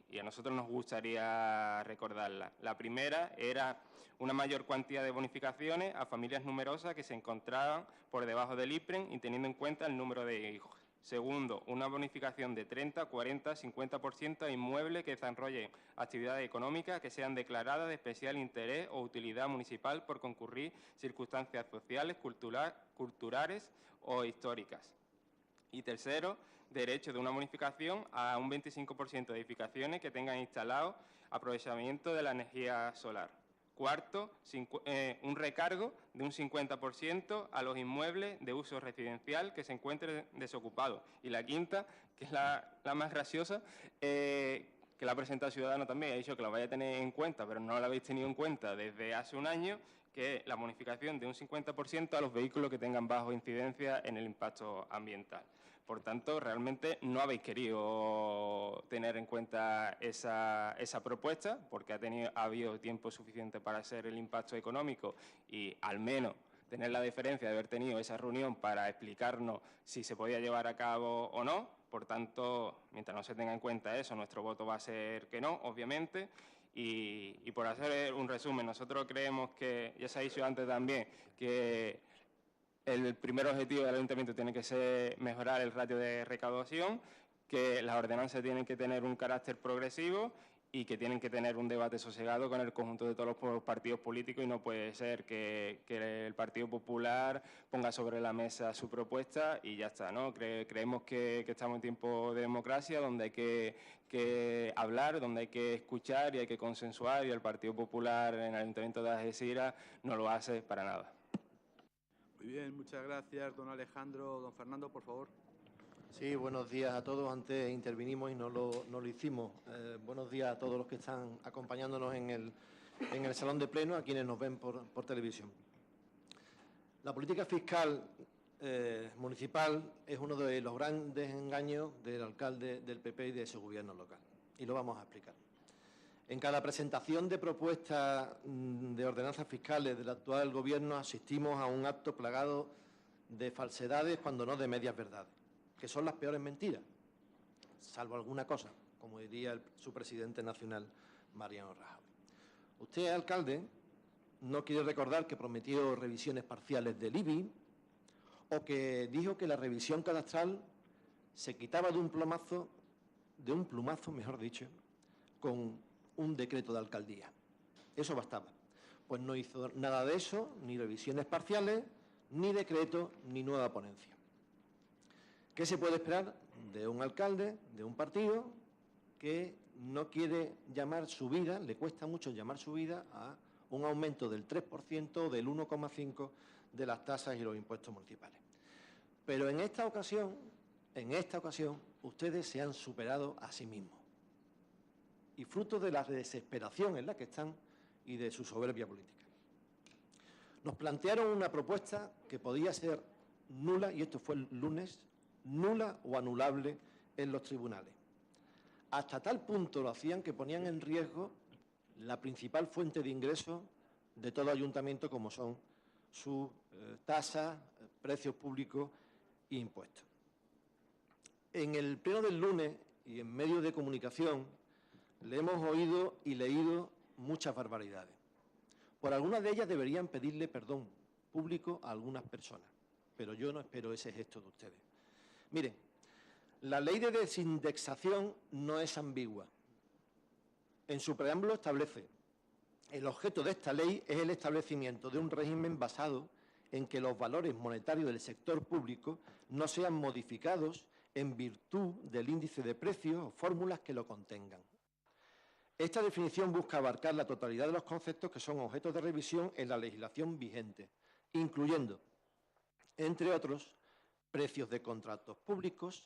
y a nosotros nos gustaría recordarlas. La primera era una mayor cantidad de bonificaciones a familias numerosas que se encontraban por debajo del IPREN y teniendo en cuenta el número de hijos. Segundo, una bonificación de 30, 40, 50% a inmuebles que desarrollen actividades económicas que sean declaradas de especial interés o utilidad municipal por concurrir circunstancias sociales, culturales o históricas. Y tercero, derecho de una bonificación a un 25% de edificaciones que tengan instalado aprovechamiento de la energía solar. Cuarto, un recargo de un 50% a los inmuebles de uso residencial que se encuentren desocupados. Y la quinta, que es la más graciosa, que la ha presentado Ciudadanos también, ha dicho que la vaya a tener en cuenta, pero no la habéis tenido en cuenta desde hace un año, que es la bonificación de un 50% a los vehículos que tengan bajo incidencia en el impacto ambiental. Por tanto, realmente no habéis querido tener en cuenta esa propuesta porque ha habido tiempo suficiente para hacer el impacto económico y al menos tener la deferencia de haber tenido esa reunión para explicarnos si se podía llevar a cabo o no. Por tanto, mientras no se tenga en cuenta eso, nuestro voto va a ser que no, obviamente. Y por hacer un resumen, nosotros creemos que, ya se ha dicho antes también, que el primer objetivo del ayuntamiento tiene que ser mejorar el ratio de recaudación, que las ordenanzas tienen que tener un carácter progresivo y que tienen que tener un debate sosegado con el conjunto de todos los partidos políticos y no puede ser que el Partido Popular ponga sobre la mesa su propuesta y ya está, ¿no? Creemos que estamos en tiempo de democracia donde hay que hablar, donde hay que escuchar y hay que consensuar y el Partido Popular en el Ayuntamiento de Algeciras no lo hace para nada. Muy bien, muchas gracias, don Alejandro. Don Fernando, por favor. Sí, buenos días a todos. Antes intervinimos y no lo hicimos. Buenos días a todos los que están acompañándonos en el salón de pleno, a quienes nos ven por televisión. La política fiscal municipal es uno de los grandes engaños del alcalde del PP y de su gobierno local. Y lo vamos a explicar. En cada presentación de propuestas de ordenanzas fiscales del actual gobierno asistimos a un acto plagado de falsedades, cuando no de medias verdades, que son las peores mentiras, salvo alguna cosa, como diría su presidente nacional, Mariano Rajoy. Usted, alcalde, no quiere recordar que prometió revisiones parciales del IBI o que dijo que la revisión cadastral se quitaba de un plumazo, mejor dicho, con un decreto de alcaldía. Eso bastaba. Pues no hizo nada de eso, ni revisiones parciales, ni decreto, ni nueva ponencia. ¿Qué se puede esperar de un alcalde, de un partido, que no quiere llamar su vida, le cuesta mucho llamar su vida a un aumento del 3% o del 1,5% de las tasas y los impuestos municipales? Pero en esta ocasión, ustedes se han superado a sí mismos. Y fruto de la desesperación en la que están y de su soberbia política. Nos plantearon una propuesta que podía ser nula, y esto fue el lunes, nula o anulable en los tribunales. Hasta tal punto lo hacían que ponían en riesgo la principal fuente de ingresos de todo ayuntamiento, como son sus tasas, precios públicos e impuestos. En el pleno del lunes y en medios de comunicación le hemos oído y leído muchas barbaridades. Por algunas de ellas deberían pedirle perdón público a algunas personas, pero yo no espero ese gesto de ustedes. Miren, la ley de desindexación no es ambigua. En su preámbulo establece: el objeto de esta ley es el establecimiento de un régimen basado en que los valores monetarios del sector público no sean modificados en virtud del índice de precios o fórmulas que lo contengan. Esta definición busca abarcar la totalidad de los conceptos que son objetos de revisión en la legislación vigente, incluyendo, entre otros, precios de contratos públicos,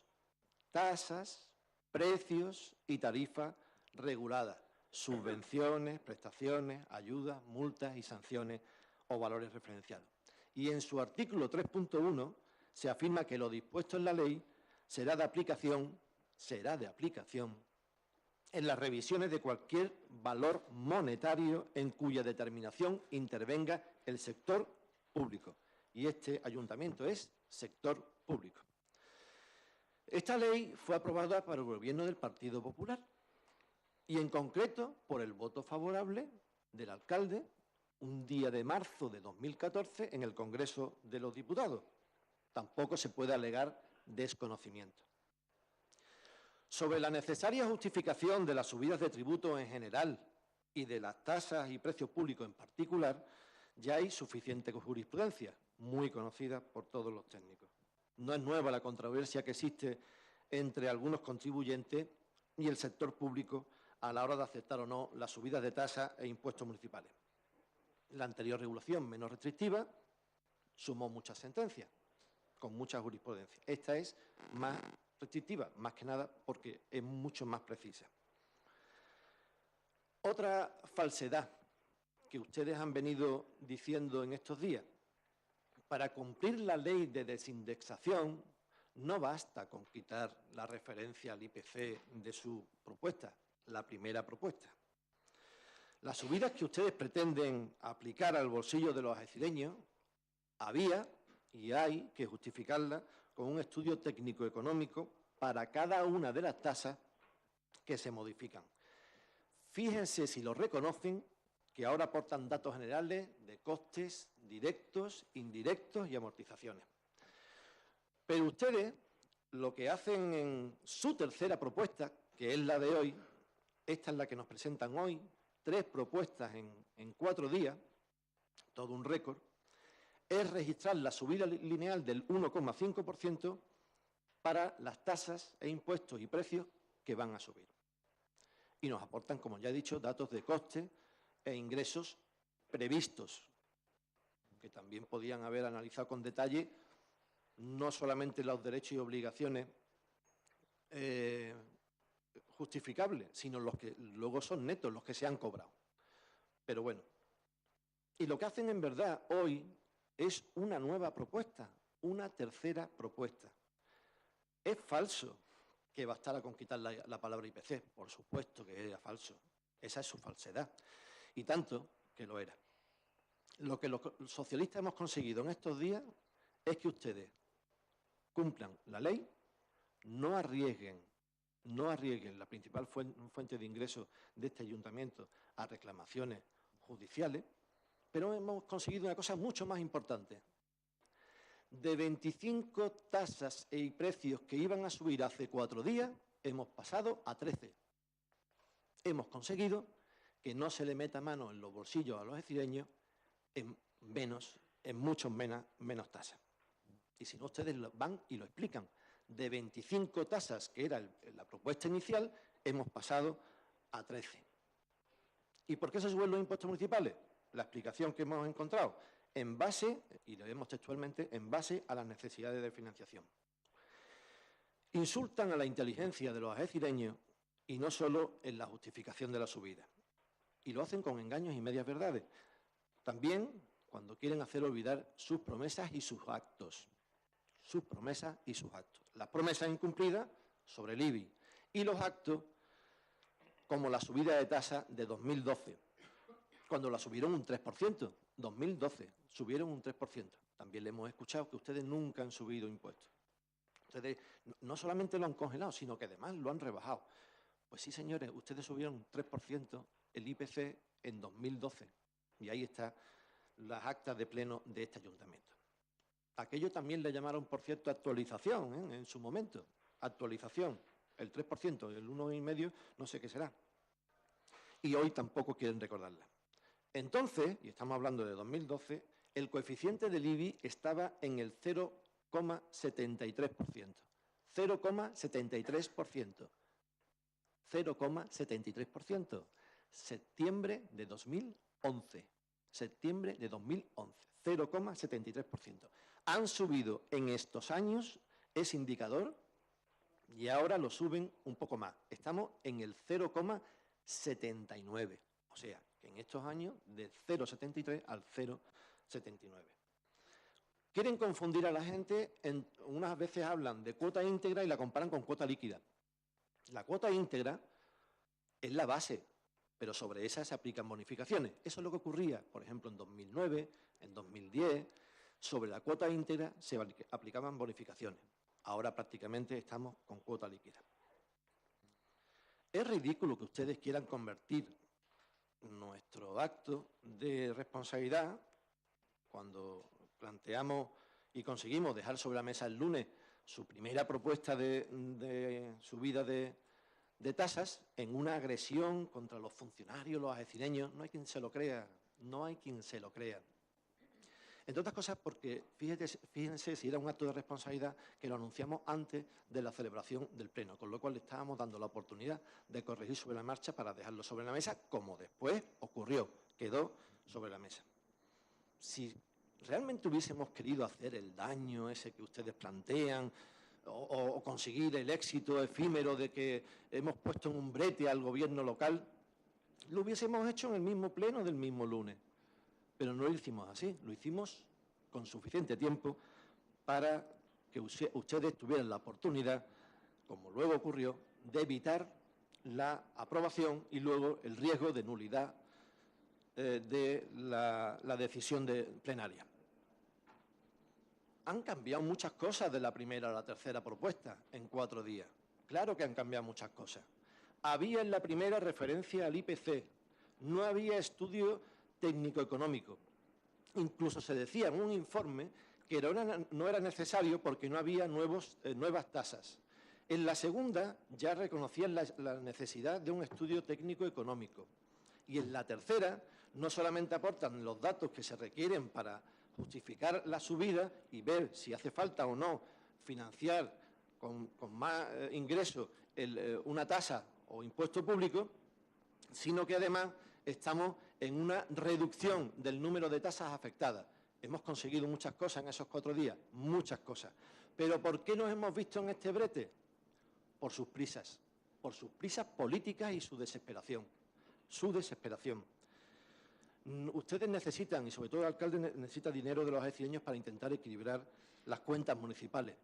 tasas, precios y tarifas reguladas, subvenciones, prestaciones, ayudas, multas y sanciones o valores referenciados. Y en su artículo 3.1 se afirma que lo dispuesto en la ley será de aplicación en las revisiones de cualquier valor monetario en cuya determinación intervenga el sector público. Y este ayuntamiento es sector público. Esta ley fue aprobada por el Gobierno del Partido Popular y, en concreto, por el voto favorable del alcalde un día de marzo de 2014 en el Congreso de los Diputados. Tampoco se puede alegar desconocimiento. Sobre la necesaria justificación de las subidas de tributos en general y de las tasas y precios públicos en particular, ya hay suficiente jurisprudencia, muy conocida por todos los técnicos. No es nueva la controversia que existe entre algunos contribuyentes y el sector público a la hora de aceptar o no las subidas de tasas e impuestos municipales. La anterior regulación, menos restrictiva, sumó muchas sentencias, con mucha jurisprudencia. Esta es más restrictiva, más que nada porque es mucho más precisa. Otra falsedad que ustedes han venido diciendo en estos días: para cumplir la ley de desindexación no basta con quitar la referencia al IPC de su propuesta, la primera propuesta. Las subidas que ustedes pretenden aplicar al bolsillo de los algecireños había y hay que justificarlas con un estudio técnico-económico para cada una de las tasas que se modifican. Fíjense si lo reconocen, que ahora aportan datos generales de costes directos, indirectos y amortizaciones. Pero ustedes lo que hacen en su tercera propuesta, que es la de hoy, esta es la que nos presentan hoy, 3 propuestas en 4 días, todo un récord, es registrar la subida lineal del 1,5% para las tasas e impuestos y precios que van a subir. Y nos aportan, como ya he dicho, datos de costes e ingresos previstos, que también podían haber analizado con detalle no solamente los derechos y obligaciones justificables, sino los que luego son netos, los que se han cobrado. Pero bueno, y lo que hacen en verdad hoy es una nueva propuesta, una tercera propuesta. Es falso que bastara con quitar la palabra IPC, por supuesto que era falso, esa es su falsedad, y tanto que lo era. Lo que los socialistas hemos conseguido en estos días es que ustedes cumplan la ley, no arriesguen la principal fuente de ingresos de este ayuntamiento a reclamaciones judiciales, pero hemos conseguido una cosa mucho más importante. De 25 tasas y precios que iban a subir hace 4 días, hemos pasado a 13. Hemos conseguido que no se le meta mano en los bolsillos a los algecireños en muchos menos tasas. Y si no, ustedes van y lo explican. De 25 tasas, que era la propuesta inicial, hemos pasado a 13. ¿Y por qué se suben los impuestos municipales? La explicación que hemos encontrado, en base, y lo vemos textualmente, en base a las necesidades de financiación. Insultan a la inteligencia de los algecireños y no solo en la justificación de la subida. Y lo hacen con engaños y medias verdades. También cuando quieren hacer olvidar sus promesas y sus actos. Sus promesas y sus actos. Las promesas incumplidas sobre el IBI y los actos como la subida de tasa de 2012, cuando la subieron un 3%. 2012, subieron un 3%. También le hemos escuchado que ustedes nunca han subido impuestos. Ustedes no solamente lo han congelado, sino que además lo han rebajado. Pues sí, señores, ustedes subieron un 3% el IPC en 2012. Y ahí están las actas de pleno de este ayuntamiento. Aquello también le llamaron, por cierto, actualización, en su momento. Actualización, el 3%, el 1,5%, no sé qué será. Y hoy tampoco quieren recordarla. Entonces, y estamos hablando de 2012, el coeficiente del IBI estaba en el 0,73%. 0,73%. 0,73%. Septiembre de 2011. Septiembre de 2011. 0,73%. Han subido en estos años ese indicador y ahora lo suben un poco más. Estamos en el 0,79. O sea, que en estos años de 0,73 al 0,79. Quieren confundir a la gente, unas veces hablan de cuota íntegra y la comparan con cuota líquida. La cuota íntegra es la base, pero sobre esa se aplican bonificaciones. Eso es lo que ocurría, por ejemplo, en 2009, en 2010. Sobre la cuota íntegra se aplicaban bonificaciones. Ahora prácticamente estamos con cuota líquida. Es ridículo que ustedes quieran convertir nuestro acto de responsabilidad, cuando planteamos y conseguimos dejar sobre la mesa el lunes su primera propuesta de subida de tasas, en una agresión contra los funcionarios, los algecireños. No hay quien se lo crea, no hay quien se lo crea. Entre otras cosas porque, fíjense si era un acto de responsabilidad que lo anunciamos antes de la celebración del Pleno, con lo cual le estábamos dando la oportunidad de corregir sobre la marcha para dejarlo sobre la mesa, como después ocurrió, quedó sobre la mesa. Si realmente hubiésemos querido hacer el daño ese que ustedes plantean, o conseguir el éxito efímero de que hemos puesto en un brete al gobierno local, lo hubiésemos hecho en el mismo pleno del mismo lunes. Pero no lo hicimos así, lo hicimos con suficiente tiempo para que ustedes tuvieran la oportunidad, como luego ocurrió, de evitar la aprobación y luego el riesgo de nulidad de la decisión plenaria. Han cambiado muchas cosas de la primera a la tercera propuesta en 4 días. Claro que han cambiado muchas cosas. Había en la primera referencia al IPC, no había estudio técnico-económico. Incluso se decía en un informe que no era necesario porque no había nuevas tasas. En la segunda ya reconocían la necesidad de un estudio técnico-económico. Y en la tercera no solamente aportan los datos que se requieren para justificar la subida y ver si hace falta o no financiar con más ingresos una tasa o impuesto público, sino que además estamos en una reducción del número de tasas afectadas. Hemos conseguido muchas cosas en esos 4 días, muchas cosas. ¿Pero por qué nos hemos visto en este brete? Por sus prisas políticas y su desesperación. Su desesperación. Ustedes necesitan, y sobre todo el alcalde necesita dinero de los algecireños para intentar equilibrar las cuentas municipales.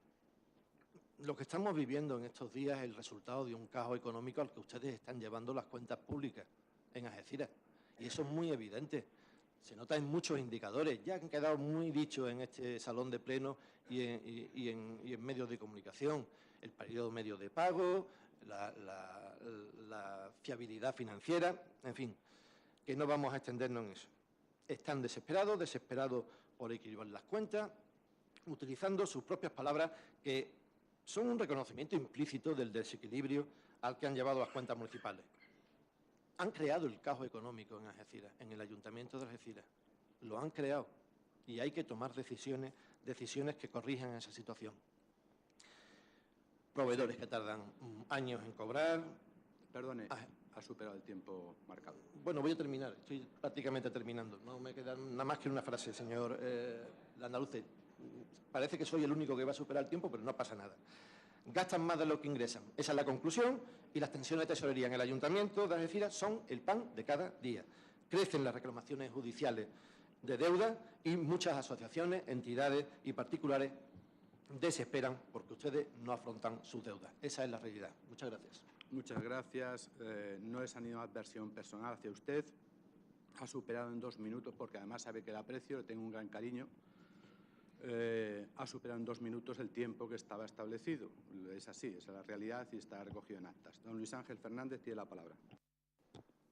Lo que estamos viviendo en estos días es el resultado de un caos económico al que ustedes están llevando las cuentas públicas en Algeciras. Y eso es muy evidente. Se nota en muchos indicadores. Ya han quedado muy dichos en este salón de pleno y en medios de comunicación. El periodo medio de pago, la fiabilidad financiera, en fin, que no vamos a extendernos en eso. Están desesperados por equilibrar las cuentas, utilizando sus propias palabras que son un reconocimiento implícito del desequilibrio al que han llevado las cuentas municipales. Han creado el caos económico en Algeciras, en el Ayuntamiento de Algeciras. Lo han creado y hay que tomar decisiones que corrijan esa situación. Proveedores que tardan años en cobrar. Perdone, ha superado el tiempo marcado. Bueno, voy a terminar, estoy prácticamente terminando. No me queda nada más que una frase, señor Landaluce. Parece que soy el único que va a superar el tiempo, pero no pasa nada. Gastan más de lo que ingresan. Esa es la conclusión, y las tensiones de tesorería en el Ayuntamiento de Algeciras son el pan de cada día. Crecen las reclamaciones judiciales de deuda y muchas asociaciones, entidades y particulares desesperan porque ustedes no afrontan sus deudas. Esa es la realidad. Muchas gracias. Muchas gracias. No es animadversión personal hacia usted. Ha superado en 2 minutos, porque además sabe que le aprecio, le tengo un gran cariño. Ha superado en 2 minutos el tiempo que estaba establecido. Es así, esa es la realidad y está recogido en actas. Don Luis Ángel Fernández tiene la palabra.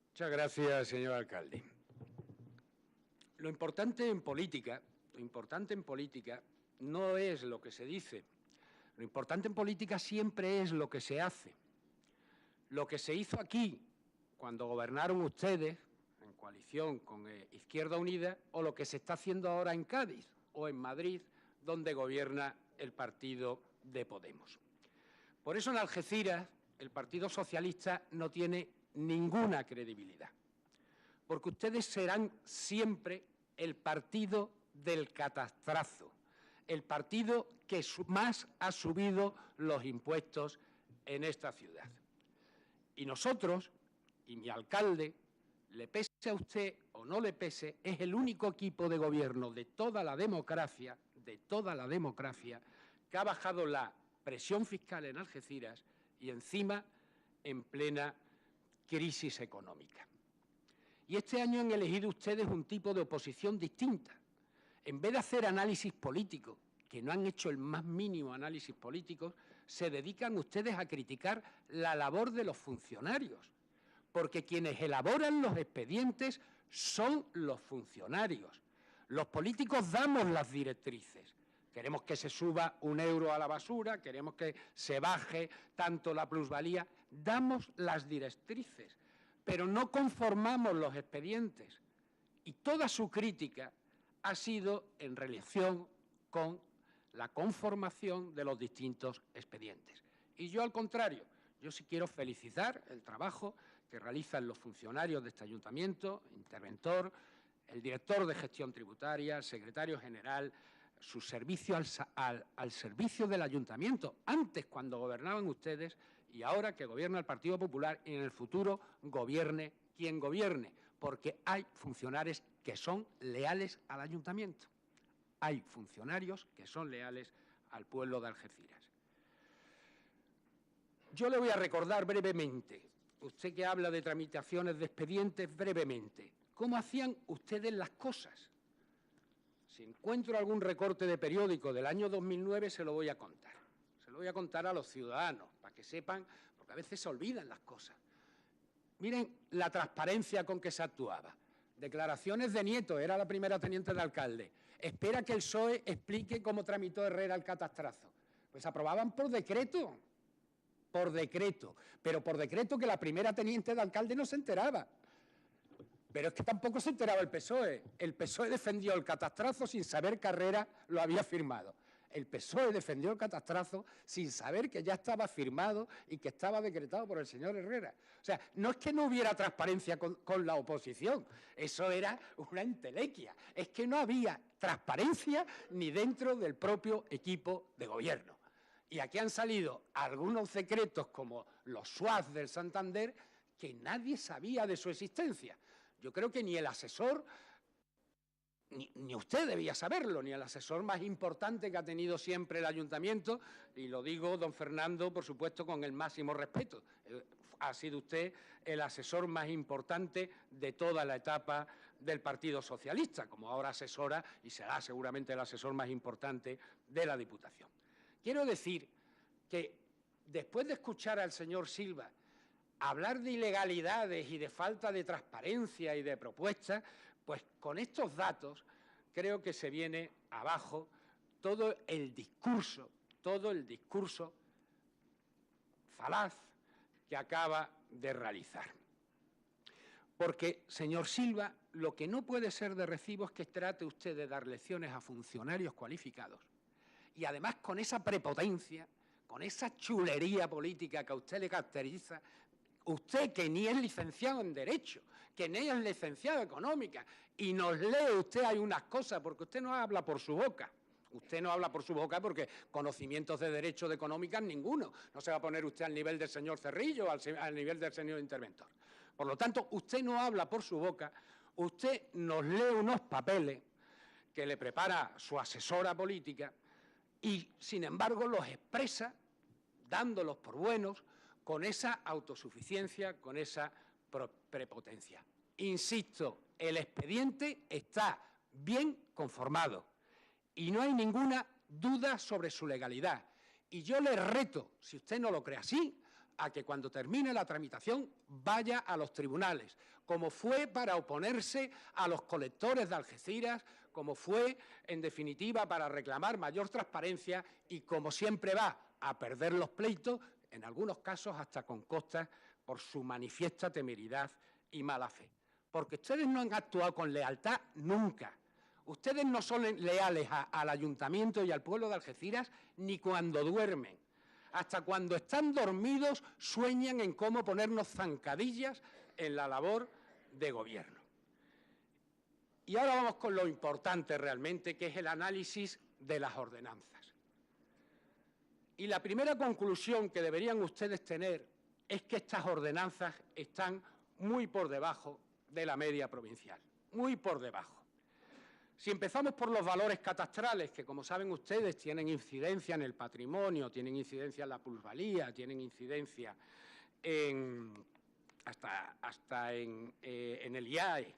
Muchas gracias, señor alcalde. Lo importante en política no es lo que se dice. Lo importante en política siempre es lo que se hace. Lo que se hizo aquí, cuando gobernaron ustedes, en coalición con Izquierda Unida, o lo que se está haciendo ahora en Cádiz o en Madrid, donde gobierna el partido de Podemos. Por eso en Algeciras el Partido Socialista no tiene ninguna credibilidad, porque ustedes serán siempre el partido del catastrazo, el partido que más ha subido los impuestos en esta ciudad. Y nosotros, y mi alcalde, le pese a usted o no le pese, es el único equipo de gobierno de toda la democracia, que ha bajado la presión fiscal en Algeciras y encima en plena crisis económica. Y este año han elegido ustedes un tipo de oposición distinta. En vez de hacer análisis político, que no han hecho el más mínimo análisis político, se dedican ustedes a criticar la labor de los funcionarios, porque quienes elaboran los expedientes son los funcionarios. Los políticos damos las directrices. Queremos que se suba 1 euro a la basura, queremos que se baje tanto la plusvalía. Damos las directrices, pero no conformamos los expedientes. Y toda su crítica ha sido en relación con la conformación de los distintos expedientes. Y yo, al contrario, yo sí quiero felicitar el trabajo que realizan los funcionarios de este ayuntamiento, interventor, el director de gestión tributaria, el secretario general, su servicio al servicio del ayuntamiento, antes cuando gobernaban ustedes y ahora que gobierna el Partido Popular y en el futuro gobierne quien gobierne, porque hay funcionarios que son leales al ayuntamiento. Hay funcionarios que son leales al pueblo de Algeciras. Yo le voy a recordar brevemente, usted que habla de tramitaciones de expedientes, brevemente, cómo hacían ustedes las cosas. Si encuentro algún recorte de periódico del año 2009, se lo voy a contar. Se lo voy a contar a los ciudadanos, para que sepan, porque a veces se olvidan las cosas. Miren la transparencia con que se actuaba. Declaraciones de Nieto, era la primera teniente de alcalde. Espera que el PSOE explique cómo tramitó Herrera el catastrazo. Pues aprobaban por decreto, pero por decreto que la primera teniente de alcalde no se enteraba. Pero es que tampoco se enteraba el PSOE. El PSOE defendió el catastrazo sin saber que Herrera lo había firmado. El PSOE defendió el catastrazo sin saber que ya estaba firmado y que estaba decretado por el señor Herrera. O sea, no es que no hubiera transparencia con la oposición, eso era una entelequia. Es que no había transparencia ni dentro del propio equipo de gobierno. Y aquí han salido algunos secretos como los SWAT del Santander que nadie sabía de su existencia. Yo creo que ni el asesor, ni usted debía saberlo, ni el asesor más importante que ha tenido siempre el ayuntamiento, y lo digo, don Fernando, por supuesto, con el máximo respeto. Ha sido usted el asesor más importante de toda la etapa del Partido Socialista, como ahora asesora, y será seguramente el asesor más importante de la Diputación. Quiero decir que después de escuchar al señor Silva hablar de ilegalidades y de falta de transparencia y de propuestas, pues con estos datos creo que se viene abajo todo el discurso falaz que acaba de realizar. Porque, señor Silva, lo que no puede ser de recibo es que trate usted de dar lecciones a funcionarios cualificados y además con esa prepotencia, con esa chulería política que a usted le caracteriza. Usted, que ni es licenciado en Derecho, que ni es licenciado en Económica, y nos lee usted hay unas cosas, porque usted no habla por su boca. Usted no habla por su boca porque conocimientos de Derecho, de Económicas, ninguno. No se va a poner usted al nivel del señor Cerrillo, al nivel del señor interventor. Por lo tanto, usted no habla por su boca, usted nos lee unos papeles que le prepara su asesora política y, sin embargo, los expresa dándolos por buenos, con esa autosuficiencia, con esa prepotencia. Insisto, el expediente está bien conformado y no hay ninguna duda sobre su legalidad. Y yo le reto, si usted no lo cree así, a que cuando termine la tramitación vaya a los tribunales, como fue para oponerse a los colectores de Algeciras, como fue, en definitiva, para reclamar mayor transparencia y, como siempre, va a perder los pleitos, en algunos casos hasta con costas por su manifiesta temeridad y mala fe. Porque ustedes no han actuado con lealtad nunca. Ustedes no son leales al ayuntamiento y al pueblo de Algeciras ni cuando duermen. hasta cuando están dormidos sueñan en cómo ponernos zancadillas en la labor de gobierno. Y ahora vamos con lo importante realmente, que es el análisis de las ordenanzas. Y la primera conclusión que deberían ustedes tener es que estas ordenanzas están muy por debajo de la media provincial, muy por debajo. Si empezamos por los valores catastrales, que como saben ustedes tienen incidencia en el patrimonio, tienen incidencia en la plusvalía, tienen incidencia hasta en el IAE.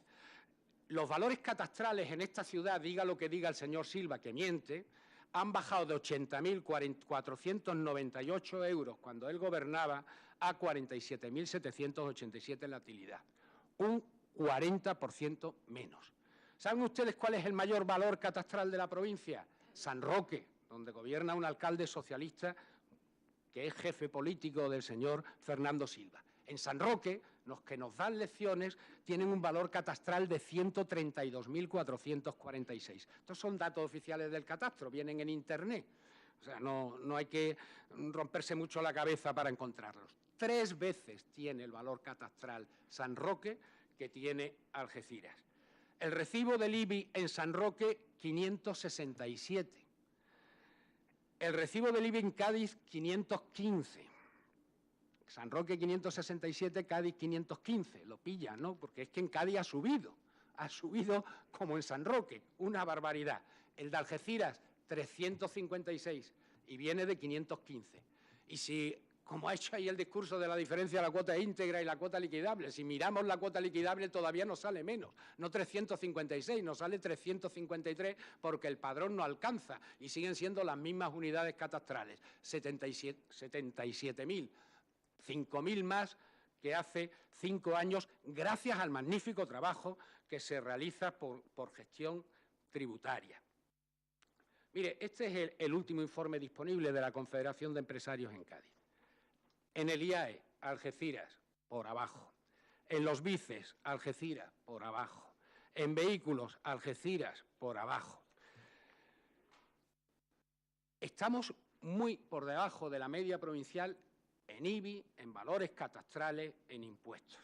Los valores catastrales en esta ciudad, diga lo que diga el señor Silva, que miente, han bajado de 80.498 euros cuando él gobernaba a 47.787 en la utilidad. Un 40% menos. ¿Saben ustedes cuál es el mayor valor catastral de la provincia? San Roque, donde gobierna un alcalde socialista que es jefe político del señor Fernando Silva. En San Roque, los que nos dan lecciones tienen un valor catastral de 132.446. Estos son datos oficiales del catastro, vienen en Internet. O sea, no hay que romperse mucho la cabeza para encontrarlos. 3 veces tiene el valor catastral San Roque que tiene Algeciras. El recibo del IBI en San Roque, 567. El recibo del IBI en Cádiz, 515. San Roque 567, Cádiz 515. Lo pilla, ¿no? Porque es que en Cádiz ha subido como en San Roque, una barbaridad. El de Algeciras, 356 y viene de 515. Y si, como ha hecho ahí el discurso de la diferencia de la cuota íntegra y la cuota liquidable, si miramos la cuota liquidable todavía nos sale menos, no 356, nos sale 353 porque el padrón no alcanza y siguen siendo las mismas unidades catastrales, 77.000, 5.000 más que hace 5 años, gracias al magnífico trabajo que se realiza por gestión tributaria. Mire, este es el último informe disponible de la Confederación de Empresarios en Cádiz. En el IAE, Algeciras, por abajo. En los BICES, Algeciras, por abajo. En vehículos, Algeciras, por abajo. Estamos muy por debajo de la media provincial en IBI, en valores catastrales, en impuestos.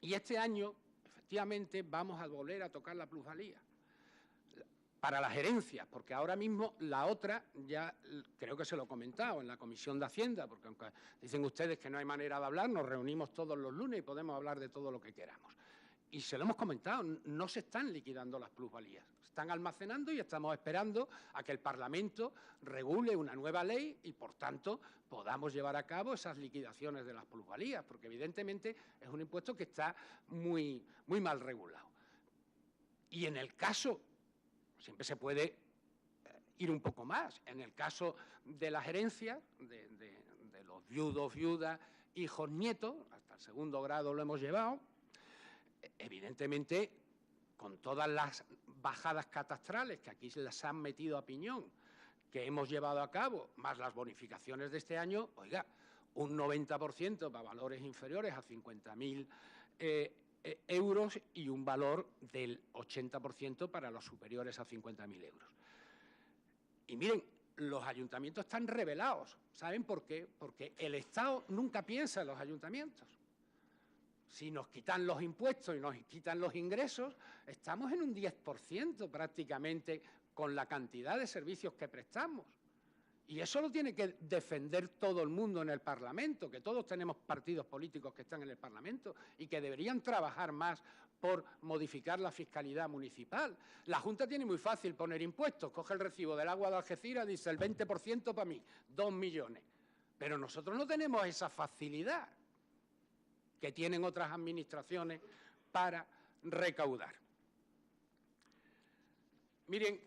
Y este año, efectivamente, vamos a volver a tocar la plusvalía. Para las herencias, porque ahora mismo la otra, ya creo que se lo he comentado en la Comisión de Hacienda, porque aunque dicen ustedes que no hay manera de hablar, nos reunimos todos los lunes y podemos hablar de todo lo que queramos. Y se lo hemos comentado, no se están liquidando las plusvalías, se están almacenando y estamos esperando a que el Parlamento regule una nueva ley y, por tanto, podamos llevar a cabo esas liquidaciones de las plusvalías, porque evidentemente es un impuesto que está muy mal regulado. Y en el caso, siempre se puede ir un poco más, en el caso de las herencias, de los viudos, viudas, hijos, nietos, hasta el 2º grado lo hemos llevado. Evidentemente, con todas las bajadas catastrales que aquí se las han metido a piñón, que hemos llevado a cabo, más las bonificaciones de este año, oiga, un 90% para valores inferiores a 50.000 euros y un valor del 80% para los superiores a 50.000 euros. Y miren, los ayuntamientos están rebelados. ¿Saben por qué? Porque el Estado nunca piensa en los ayuntamientos. Si nos quitan los impuestos y nos quitan los ingresos, estamos en un 10% prácticamente con la cantidad de servicios que prestamos. Y eso lo tiene que defender todo el mundo en el Parlamento, que todos tenemos partidos políticos que están en el Parlamento y que deberían trabajar más por modificar la fiscalidad municipal. La Junta tiene muy fácil poner impuestos, coge el recibo del agua de Algeciras, dice el 20% para mí, 2 millones. Pero nosotros no tenemos esa facilidad que tienen otras administraciones para recaudar. Miren,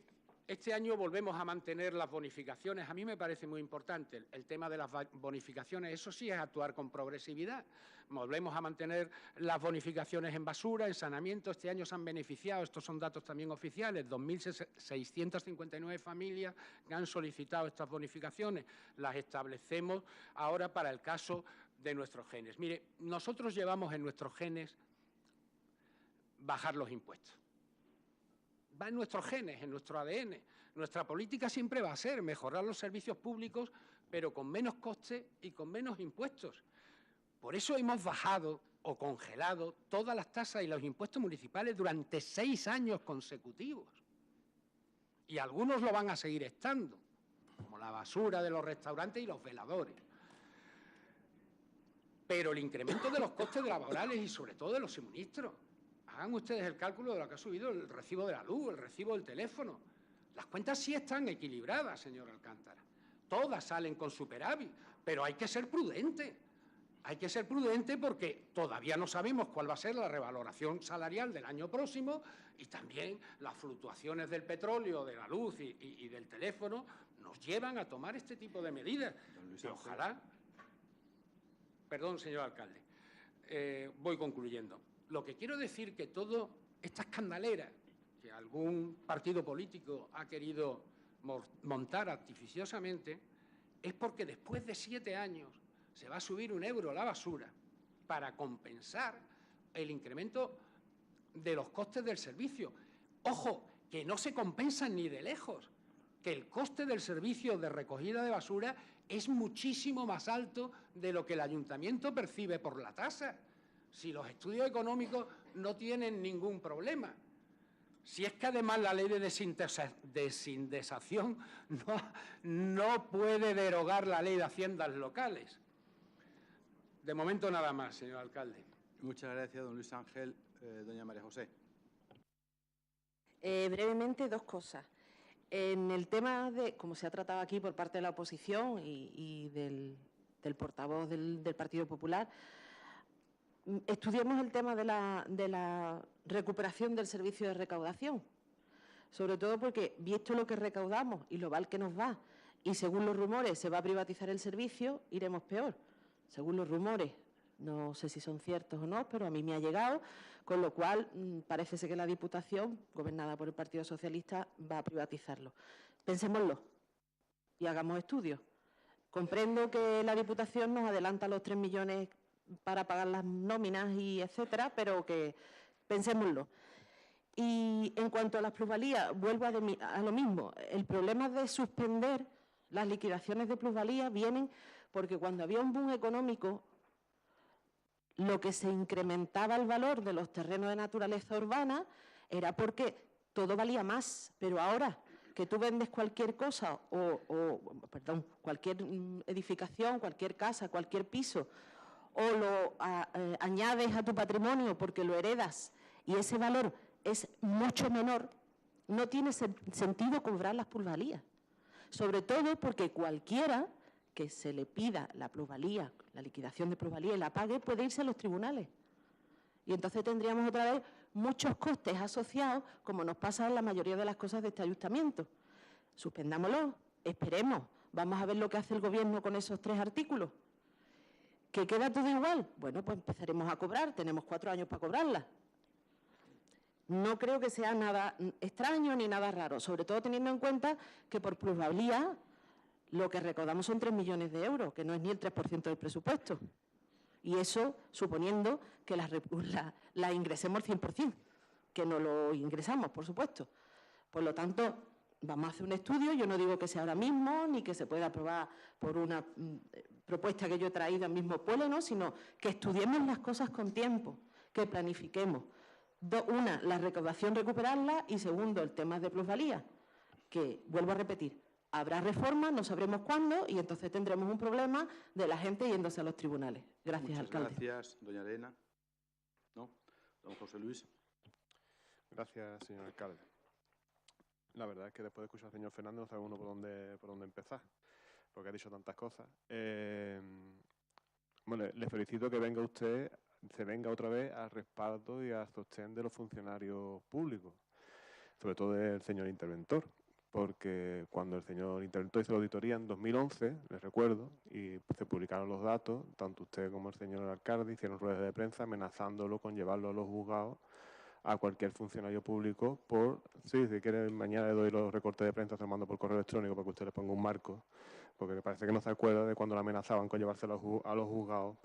este año volvemos a mantener las bonificaciones. A mí me parece muy importante el tema de las bonificaciones. Eso sí es actuar con progresividad. Volvemos a mantener las bonificaciones en basura, en saneamiento. Este año se han beneficiado, estos son datos también oficiales, 2.659 familias que han solicitado estas bonificaciones. Las establecemos ahora para el caso de nuestros genes. Mire, nosotros llevamos en nuestros genes bajar los impuestos. Va en nuestros genes, en nuestro ADN. Nuestra política siempre va a ser mejorar los servicios públicos pero con menos costes y con menos impuestos. Por eso hemos bajado o congelado todas las tasas y los impuestos municipales durante 6 años consecutivos. Y algunos lo van a seguir estando, como la basura de los restaurantes y los veladores. Pero el incremento de los costes laborales y sobre todo de los suministros. Hagan ustedes el cálculo de lo que ha subido el recibo de la luz, el recibo del teléfono. Las cuentas sí están equilibradas, señor Alcántara. Todas salen con superávit, pero hay que ser prudente. Hay que ser prudente porque todavía no sabemos cuál va a ser la revaloración salarial del año próximo y también las fluctuaciones del petróleo, de la luz y del teléfono nos llevan a tomar este tipo de medidas. Y ojalá... Perdón, señor alcalde, voy concluyendo. Lo que quiero decir que toda esta escandalera que algún partido político ha querido montar artificiosamente es porque después de 7 años se va a subir 1 euro la basura para compensar el incremento de los costes del servicio. Ojo, que no se compensan ni de lejos, que el coste del servicio de recogida de basura es muchísimo más alto de lo que el ayuntamiento percibe por la tasa. Si los estudios económicos no tienen ningún problema. Si es que además la ley de desindexación no puede derogar la ley de haciendas locales. De momento nada más, señor alcalde. Muchas gracias, don Luis Ángel. Doña María José. Brevemente, 2 cosas. En el tema de, como se ha tratado aquí por parte de la oposición y del portavoz del Partido Popular, estudiemos el tema de la recuperación del servicio de recaudación, sobre todo porque, visto lo que recaudamos y lo mal que nos va, y según los rumores se va a privatizar el servicio, iremos peor. Según los rumores, no sé si son ciertos o no, pero a mí me ha llegado, con lo cual parece ser que la Diputación, gobernada por el Partido Socialista, va a privatizarlo. Pensémoslo y hagamos estudios. Comprendo que la Diputación nos adelanta los 3 millones para pagar las nóminas y etcétera, pero que pensémoslo. Y en cuanto a las plusvalías, vuelvo a lo mismo. El problema de suspender las liquidaciones de plusvalías vienen porque cuando había un boom económico, lo que se incrementaba el valor de los terrenos de naturaleza urbana era porque todo valía más, pero ahora que tú vendes cualquier cosa cualquier edificación, cualquier casa, cualquier piso, o lo añades a tu patrimonio porque lo heredas y ese valor es mucho menor, no tiene sentido cobrar las plusvalías. Sobre todo porque cualquiera que se le pida la plusvalía, la liquidación de plusvalía y la pague, puede irse a los tribunales. Y entonces tendríamos otra vez muchos costes asociados, como nos pasa en la mayoría de las cosas de este ayuntamiento. Suspendámoslo, esperemos, vamos a ver lo que hace el Gobierno con esos 3 artículos. ¿Que queda todo igual? Bueno, pues empezaremos a cobrar, tenemos 4 años para cobrarla. No creo que sea nada extraño ni nada raro, sobre todo teniendo en cuenta que por plusvalía lo que recaudamos son 3 millones de euros, que no es ni el 3% del presupuesto. Y eso suponiendo que la ingresemos al 100%, que no lo ingresamos, por supuesto. Por lo tanto, vamos a hacer un estudio, yo no digo que sea ahora mismo, ni que se pueda aprobar por una propuesta que yo he traído al mismo pleno, sino que estudiemos las cosas con tiempo, que planifiquemos. Una, la recaudación recuperarla y segundo, el tema de plusvalía, que, vuelvo a repetir, habrá reformas, no sabremos cuándo y entonces tendremos un problema de la gente yéndose a los tribunales. Gracias, alcalde. Gracias, doña Elena. ¿No? Don José Luis. Gracias, señor alcalde. La verdad es que después de escuchar al señor Fernández no sabe uno por dónde empezar, porque ha dicho tantas cosas. Bueno, le felicito que se venga otra vez al respaldo y al sostén de los funcionarios públicos, sobre todo del señor interventor, porque cuando el señor interventor hizo la auditoría en 2011, les recuerdo, y se publicaron los datos, tanto usted como el señor alcalde hicieron ruedas de prensa amenazándolo con llevarlo a los juzgados a cualquier funcionario público si quiere mañana le doy los recortes de prensa, se los mando por correo electrónico para que usted le ponga un marco, porque me parece que no se acuerda de cuando lo amenazaban con llevárselo a los juzgados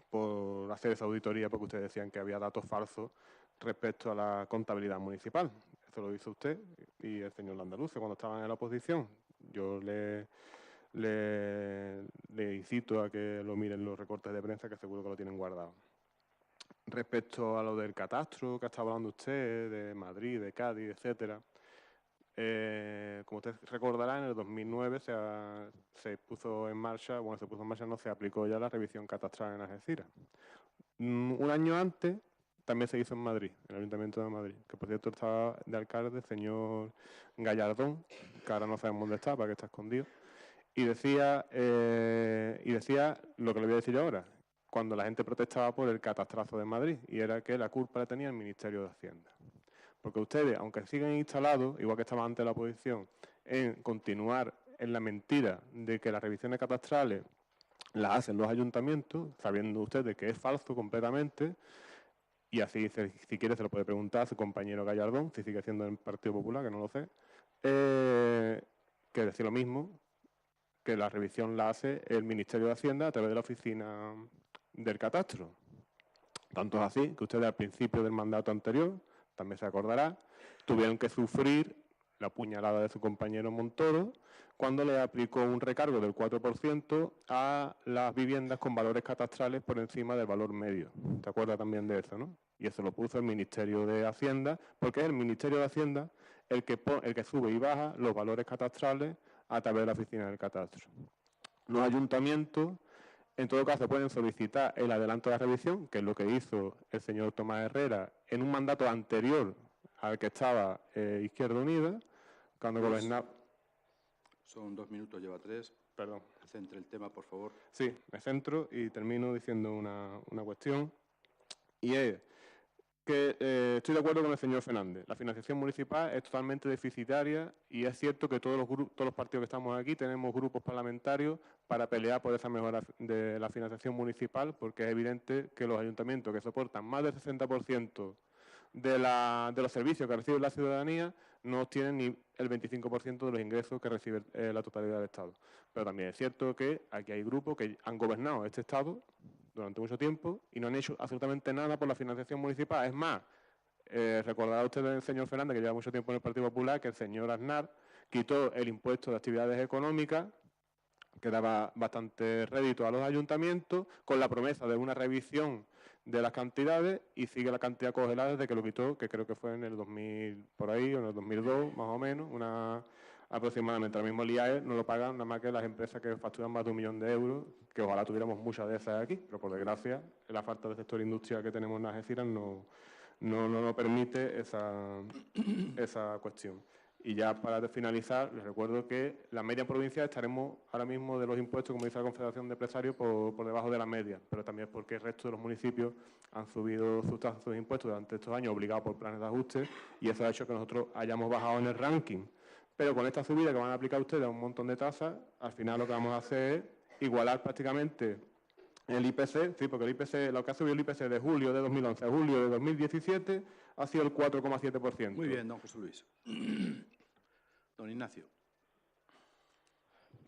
por hacer esa auditoría, porque ustedes decían que había datos falsos respecto a la contabilidad municipal. Eso lo hizo usted y el señor Landaluce cuando estaban en la oposición. Yo le le incito a que lo miren los recortes de prensa, que seguro que lo tienen guardado. Respecto a lo del catastro que ha estado hablando usted, de Madrid, de Cádiz, etcétera, como usted recordará, en el 2009 se puso en marcha, no, se aplicó ya la revisión catastral en Algeciras. Un año antes también se hizo en Madrid, en el Ayuntamiento de Madrid, que por cierto estaba de alcalde el señor Gallardón, que ahora no sabemos dónde está, para que está escondido, y decía lo que le voy a decir yo ahora, cuando la gente protestaba por el catastrazo de Madrid, y era que la culpa la tenía el Ministerio de Hacienda. Porque ustedes, aunque sigan instalados, igual que estaban ante la oposición, en continuar en la mentira de que las revisiones catastrales las hacen los ayuntamientos, sabiendo ustedes que es falso completamente, y así, si quiere, se lo puede preguntar a su compañero Gallardón, si sigue siendo del Partido Popular, que no lo sé, que decir lo mismo, que la revisión la hace el Ministerio de Hacienda a través de la oficina del catastro. Tanto es así que ustedes al principio del mandato anterior, también se acordará, tuvieron que sufrir la puñalada de su compañero Montoro cuando le aplicó un recargo del 4% a las viviendas con valores catastrales por encima del valor medio. ¿Te acuerdas también de eso, no? Y eso lo puso el Ministerio de Hacienda, porque es el Ministerio de Hacienda el que sube y baja los valores catastrales a través de la oficina del catastro. Los ayuntamientos, en todo caso, pueden solicitar el adelanto de la revisión, que es lo que hizo el señor Tomás Herrera en un mandato anterior al que estaba Izquierda Unida, cuando gobernaba. Son 2 minutos, lleva 3. Perdón. Centre el tema, por favor. Sí, me centro y termino diciendo una cuestión, y es que estoy de acuerdo con el señor Fernández. La financiación municipal es totalmente deficitaria y es cierto que todos los partidos que estamos aquí tenemos grupos parlamentarios para pelear por esa mejora de la financiación municipal, porque es evidente que los ayuntamientos que soportan más del 60% de los servicios que recibe la ciudadanía no obtienen ni el 25% de los ingresos que recibe la totalidad del Estado. Pero también es cierto que aquí hay grupos que han gobernado este Estado durante mucho tiempo y no han hecho absolutamente nada por la financiación municipal. Es más, recordará usted del señor Fernández, que lleva mucho tiempo en el Partido Popular, que el señor Aznar quitó el impuesto de actividades económicas, que daba bastante rédito a los ayuntamientos, con la promesa de una revisión de las cantidades, y sigue la cantidad congelada desde que lo quitó, que creo que fue en el 2000, por ahí, o en el 2002, más o menos, aproximadamente. Ahora mismo el IAE no lo pagan nada más que las empresas que facturan más de 1 millón de euros, que ojalá tuviéramos muchas de esas aquí, pero por desgracia la falta de sector industrial que tenemos en Algeciras no nos permite esa cuestión. Y ya para finalizar, les recuerdo que la media provincial estaremos ahora mismo de los impuestos, como dice la Confederación de Empresarios, por debajo de la media, pero también es porque el resto de los municipios han subido sus tasas, sus impuestos durante estos años, obligados por planes de ajuste, y eso ha hecho que nosotros hayamos bajado en el ranking. Pero con esta subida que van a aplicar ustedes a un montón de tasas, al final lo que vamos a hacer es igualar prácticamente el IPC, sí, porque el IPC, lo que ha subido el IPC de julio de 2011 a julio de 2017 ha sido el 4,7%. Muy bien, don José Luis. Don Ignacio.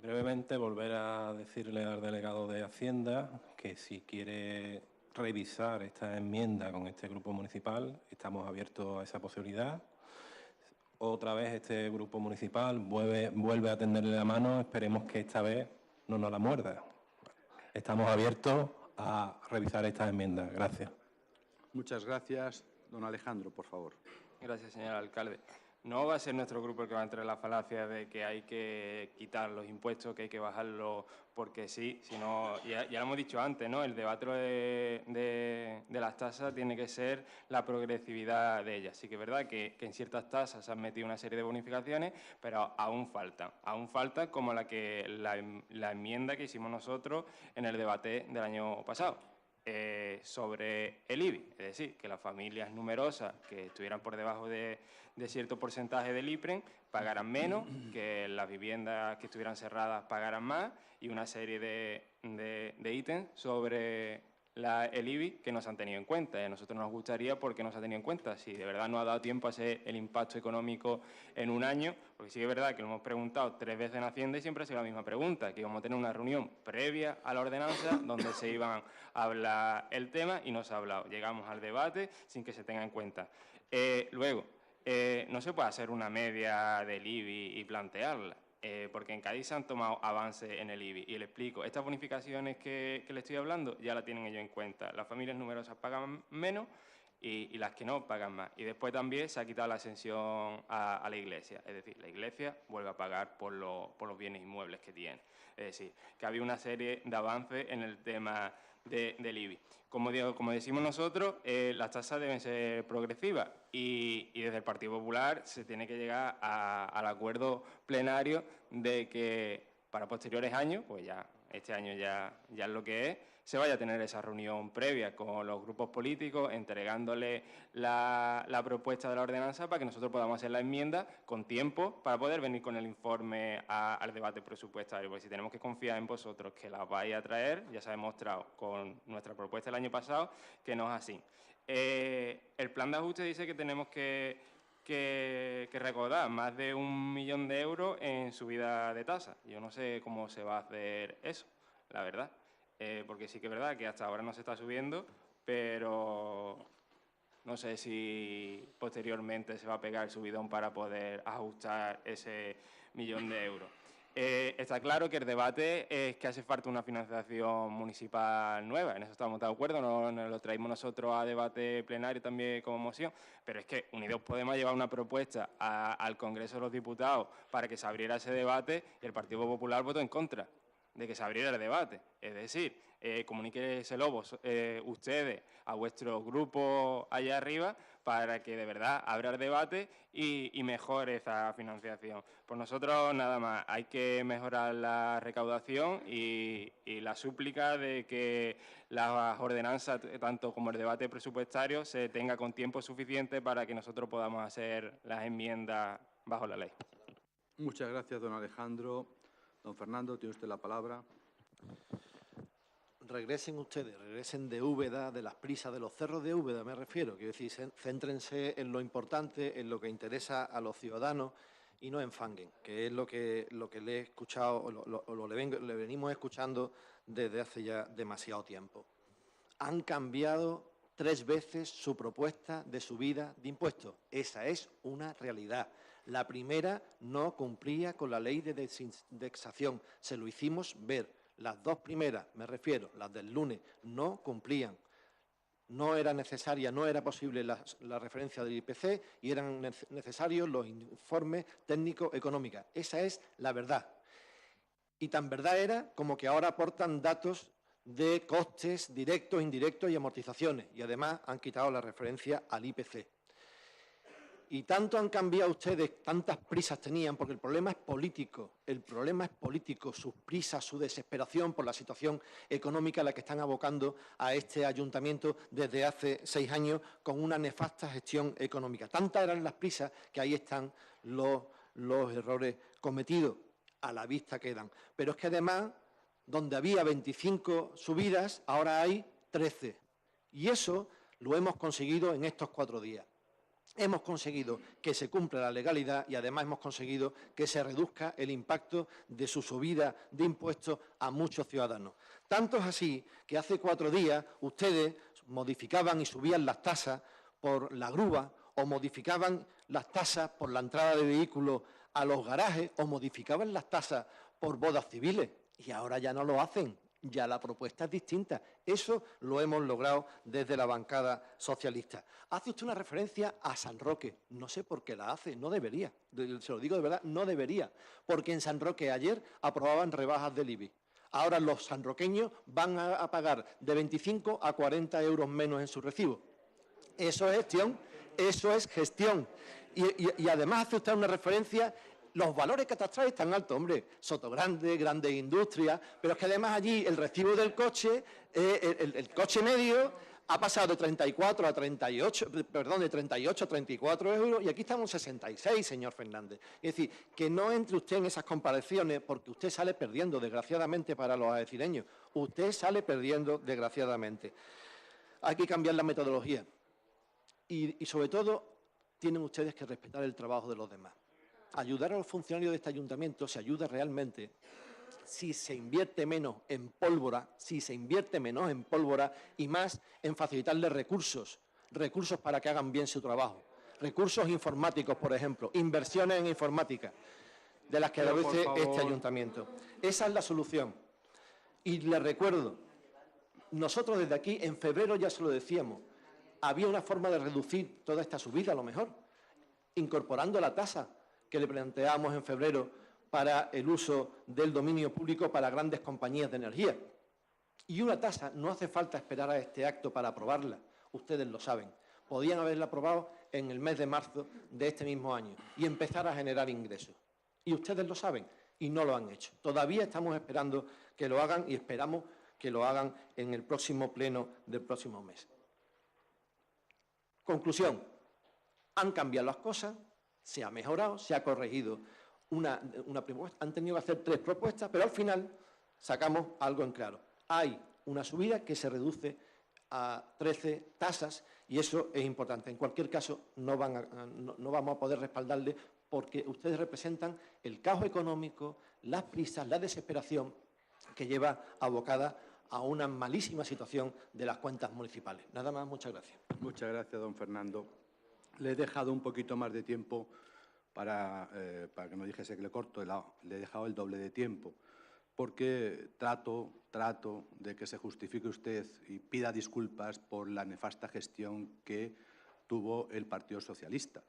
Brevemente, volver a decirle al delegado de Hacienda que si quiere revisar esta enmienda con este grupo municipal, estamos abiertos a esa posibilidad. Otra vez este grupo municipal vuelve a tenderle la mano, esperemos que esta vez no nos la muerda. Estamos abiertos a revisar estas enmiendas. Gracias. Muchas gracias. Don Alejandro, por favor. Gracias, señor alcalde. No va a ser nuestro grupo el que va a entrar en la falacia de que hay que quitar los impuestos, que hay que bajarlos porque sí, sino, ya lo hemos dicho antes, ¿no? El debate de las tasas tiene que ser la progresividad de ellas. Sí que es verdad que en ciertas tasas se han metido una serie de bonificaciones, pero aún falta como la enmienda que hicimos nosotros en el debate del año pasado. Sobre el IBI, es decir, que las familias numerosas que estuvieran por debajo de cierto porcentaje del IPREN pagaran menos, que las viviendas que estuvieran cerradas pagaran más, y una serie de ítems sobre el IBI que no se han tenido en cuenta. A nosotros nos gustaría porque no se ha tenido en cuenta, si de verdad no ha dado tiempo a hacer el impacto económico en un año, porque sí que es verdad que lo hemos preguntado 3 veces en Hacienda y siempre ha sido la misma pregunta, que íbamos a tener una reunión previa a la ordenanza donde se iban a hablar el tema y no se ha hablado. Llegamos al debate sin que se tenga en cuenta. Luego, no se puede hacer una media del IBI y plantearla. porque en Cádiz se han tomado avances en el IBI. Y le explico, estas bonificaciones que le estoy hablando ya la tienen ellos en cuenta. Las familias numerosas pagan menos y las que no pagan más. Y después también se ha quitado la exención a la Iglesia. Es decir, la Iglesia vuelve a pagar por los bienes inmuebles que tiene. Es decir, que había una serie de avances en el tema del IBI. Como decimos nosotros, las tasas deben ser progresivas y desde el Partido Popular se tiene que llegar al acuerdo plenario de que para posteriores años, pues ya este año ya es lo que es, se vaya a tener esa reunión previa con los grupos políticos, entregándole la propuesta de la ordenanza para que nosotros podamos hacer la enmienda con tiempo para poder venir con el informe al debate presupuestario. Porque si tenemos que confiar en vosotros que la vais a traer, ya se ha demostrado con nuestra propuesta el año pasado que no es así. El plan de ajuste dice que tenemos que recaudar más de 1 millón de euros en subida de tasas. Yo no sé cómo se va a hacer eso, la verdad. Porque sí que es verdad que hasta ahora no se está subiendo, pero no sé si posteriormente se va a pegar el subidón para poder ajustar ese 1 millón de euros. Está claro que el debate es que hace falta una financiación municipal nueva, en eso estamos de acuerdo, no lo traímos nosotros a debate plenario también como moción, pero es que Unidos Podemos llevar una propuesta al Congreso de los Diputados para que se abriera ese debate y el Partido Popular votó en contra de que se abriera el debate. Es decir, comuníqueselo ustedes a vuestro grupo allá arriba para que de verdad abra el debate y mejore esa financiación. Por nosotros nada más, hay que mejorar la recaudación y la súplica de que las ordenanzas, tanto como el debate presupuestario, se tenga con tiempo suficiente para que nosotros podamos hacer las enmiendas bajo la ley. Muchas gracias, don Alejandro. Don Fernando, tiene usted la palabra. Regresen ustedes, regresen de Úbeda, de las prisas de los cerros de Úbeda, me refiero. Quiero decir, céntrense en lo importante, en lo que interesa a los ciudadanos y no enfanguen, que es lo que le he escuchado o le venimos escuchando desde hace ya demasiado tiempo. Han cambiado 3 veces su propuesta de subida de impuestos. Esa es una realidad. La primera no cumplía con la ley de desindexación, se lo hicimos ver. Las 2 primeras, me refiero, las del lunes, no cumplían. No era necesaria, no era posible la referencia del IPC y eran necesarios los informes técnicos económicos. Esa es la verdad. Y tan verdad era como que ahora aportan datos de costes directos, indirectos y amortizaciones. Y además han quitado la referencia al IPC. Y tanto han cambiado ustedes, tantas prisas tenían, porque el problema es político, sus prisas, su desesperación por la situación económica a la que están abocando a este ayuntamiento desde hace 6 años con una nefasta gestión económica. Tantas eran las prisas que ahí están los errores cometidos, a la vista quedan. Pero es que además, donde había 25 subidas, ahora hay 13. Y eso lo hemos conseguido en estos 4 días. Hemos conseguido que se cumpla la legalidad y además hemos conseguido que se reduzca el impacto de su subida de impuestos a muchos ciudadanos. Tanto es así que hace 4 días ustedes modificaban y subían las tasas por la grúa o modificaban las tasas por la entrada de vehículos a los garajes o modificaban las tasas por bodas civiles y ahora ya no lo hacen. Ya la propuesta es distinta. Eso lo hemos logrado desde la bancada socialista. Hace usted una referencia a San Roque. No sé por qué la hace, no debería. Se lo digo de verdad, no debería. Porque en San Roque ayer aprobaban rebajas del IBI. Ahora los sanroqueños van a pagar de 25 a 40 euros menos en su recibo. Eso es gestión, eso es gestión. Y además hace usted una referencia. Los valores catastrales están altos, hombre, Sotogrande, grandes industrias, pero es que además allí el recibo del coche, el coche medio, ha pasado de 34 a 38, perdón, de 38 a 34 euros y aquí estamos en 66, señor Fernández. Es decir, que no entre usted en esas comparaciones porque usted sale perdiendo, desgraciadamente, para los algecireños. Usted sale perdiendo, desgraciadamente. Hay que cambiar la metodología y sobre todo, tienen ustedes que respetar el trabajo de los demás. Ayudar a los funcionarios de este ayuntamiento se ayuda realmente si se invierte menos en pólvora, y más en facilitarles recursos para que hagan bien su trabajo. Recursos informáticos, por ejemplo, inversiones en informática. de las que Pero, adolece por este favor. ayuntamiento. Esa es la solución. Y le recuerdo, nosotros desde aquí, en febrero ya se lo decíamos, había una forma de reducir toda esta subida, a lo mejor, incorporando la tasa que le planteábamos en febrero para el uso del dominio público para grandes compañías de energía. Y una tasa, no hace falta esperar a este acto para aprobarla, ustedes lo saben. Podían haberla aprobado en el mes de marzo de este mismo año y empezar a generar ingresos. Y ustedes lo saben y no lo han hecho. Todavía estamos esperando que lo hagan y esperamos que lo hagan en el próximo pleno del próximo mes. Conclusión, han cambiado las cosas, se ha mejorado, se ha corregido una propuesta, han tenido que hacer 3 propuestas, pero al final sacamos algo en claro. Hay una subida que se reduce a 13 tasas y eso es importante. En cualquier caso, no vamos a poder respaldarle porque ustedes representan el caos económico, las prisas, la desesperación que lleva abocada a una malísima situación de las cuentas municipales. Nada más, muchas gracias. Muchas gracias, don Fernando. Le he dejado un poquito más de tiempo para que no dijese que le corto, le he dejado el doble de tiempo, porque trato de que se justifique usted y pida disculpas por la nefasta gestión que tuvo el Partido Socialista.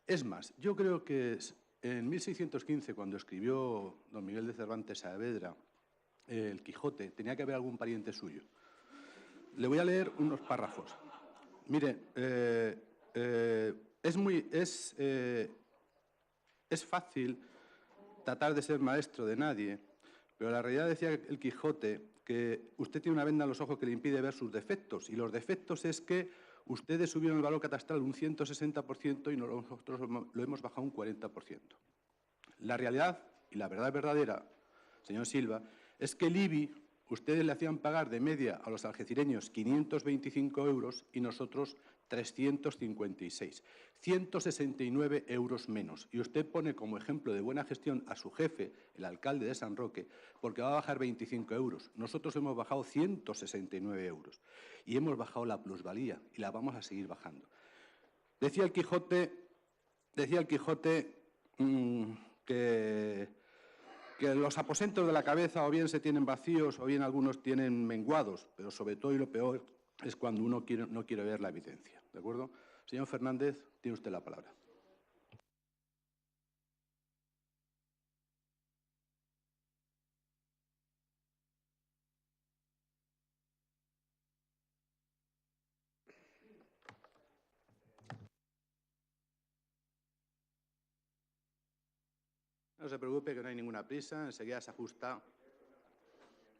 Es más, yo creo que en 1615, cuando escribió don Miguel de Cervantes Saavedra el Quijote, tenía que haber algún pariente suyo. Le voy a leer unos párrafos. Mire, es fácil tratar de ser maestro de nadie, pero la realidad decía el Quijote que usted tiene una venda en los ojos que le impide ver sus defectos, y los defectos es que ustedes subieron el valor catastral un 160% y nosotros lo hemos bajado un 40%. La realidad y la verdad verdadera, señor Silva, es que el IBI ustedes le hacían pagar de media a los algecireños 525 euros y nosotros 356, 169 euros menos. Y usted pone como ejemplo de buena gestión a su jefe, el alcalde de San Roque, porque va a bajar 25 euros. Nosotros hemos bajado 169 euros y hemos bajado la plusvalía y la vamos a seguir bajando. Decía el Quijote que los aposentos de la cabeza o bien se tienen vacíos o bien algunos tienen menguados, pero sobre todo y lo peor es cuando uno no quiere ver la evidencia. ¿De acuerdo? Señor Fernández, tiene usted la palabra. No se preocupe que no hay ninguna prisa, enseguida se ajusta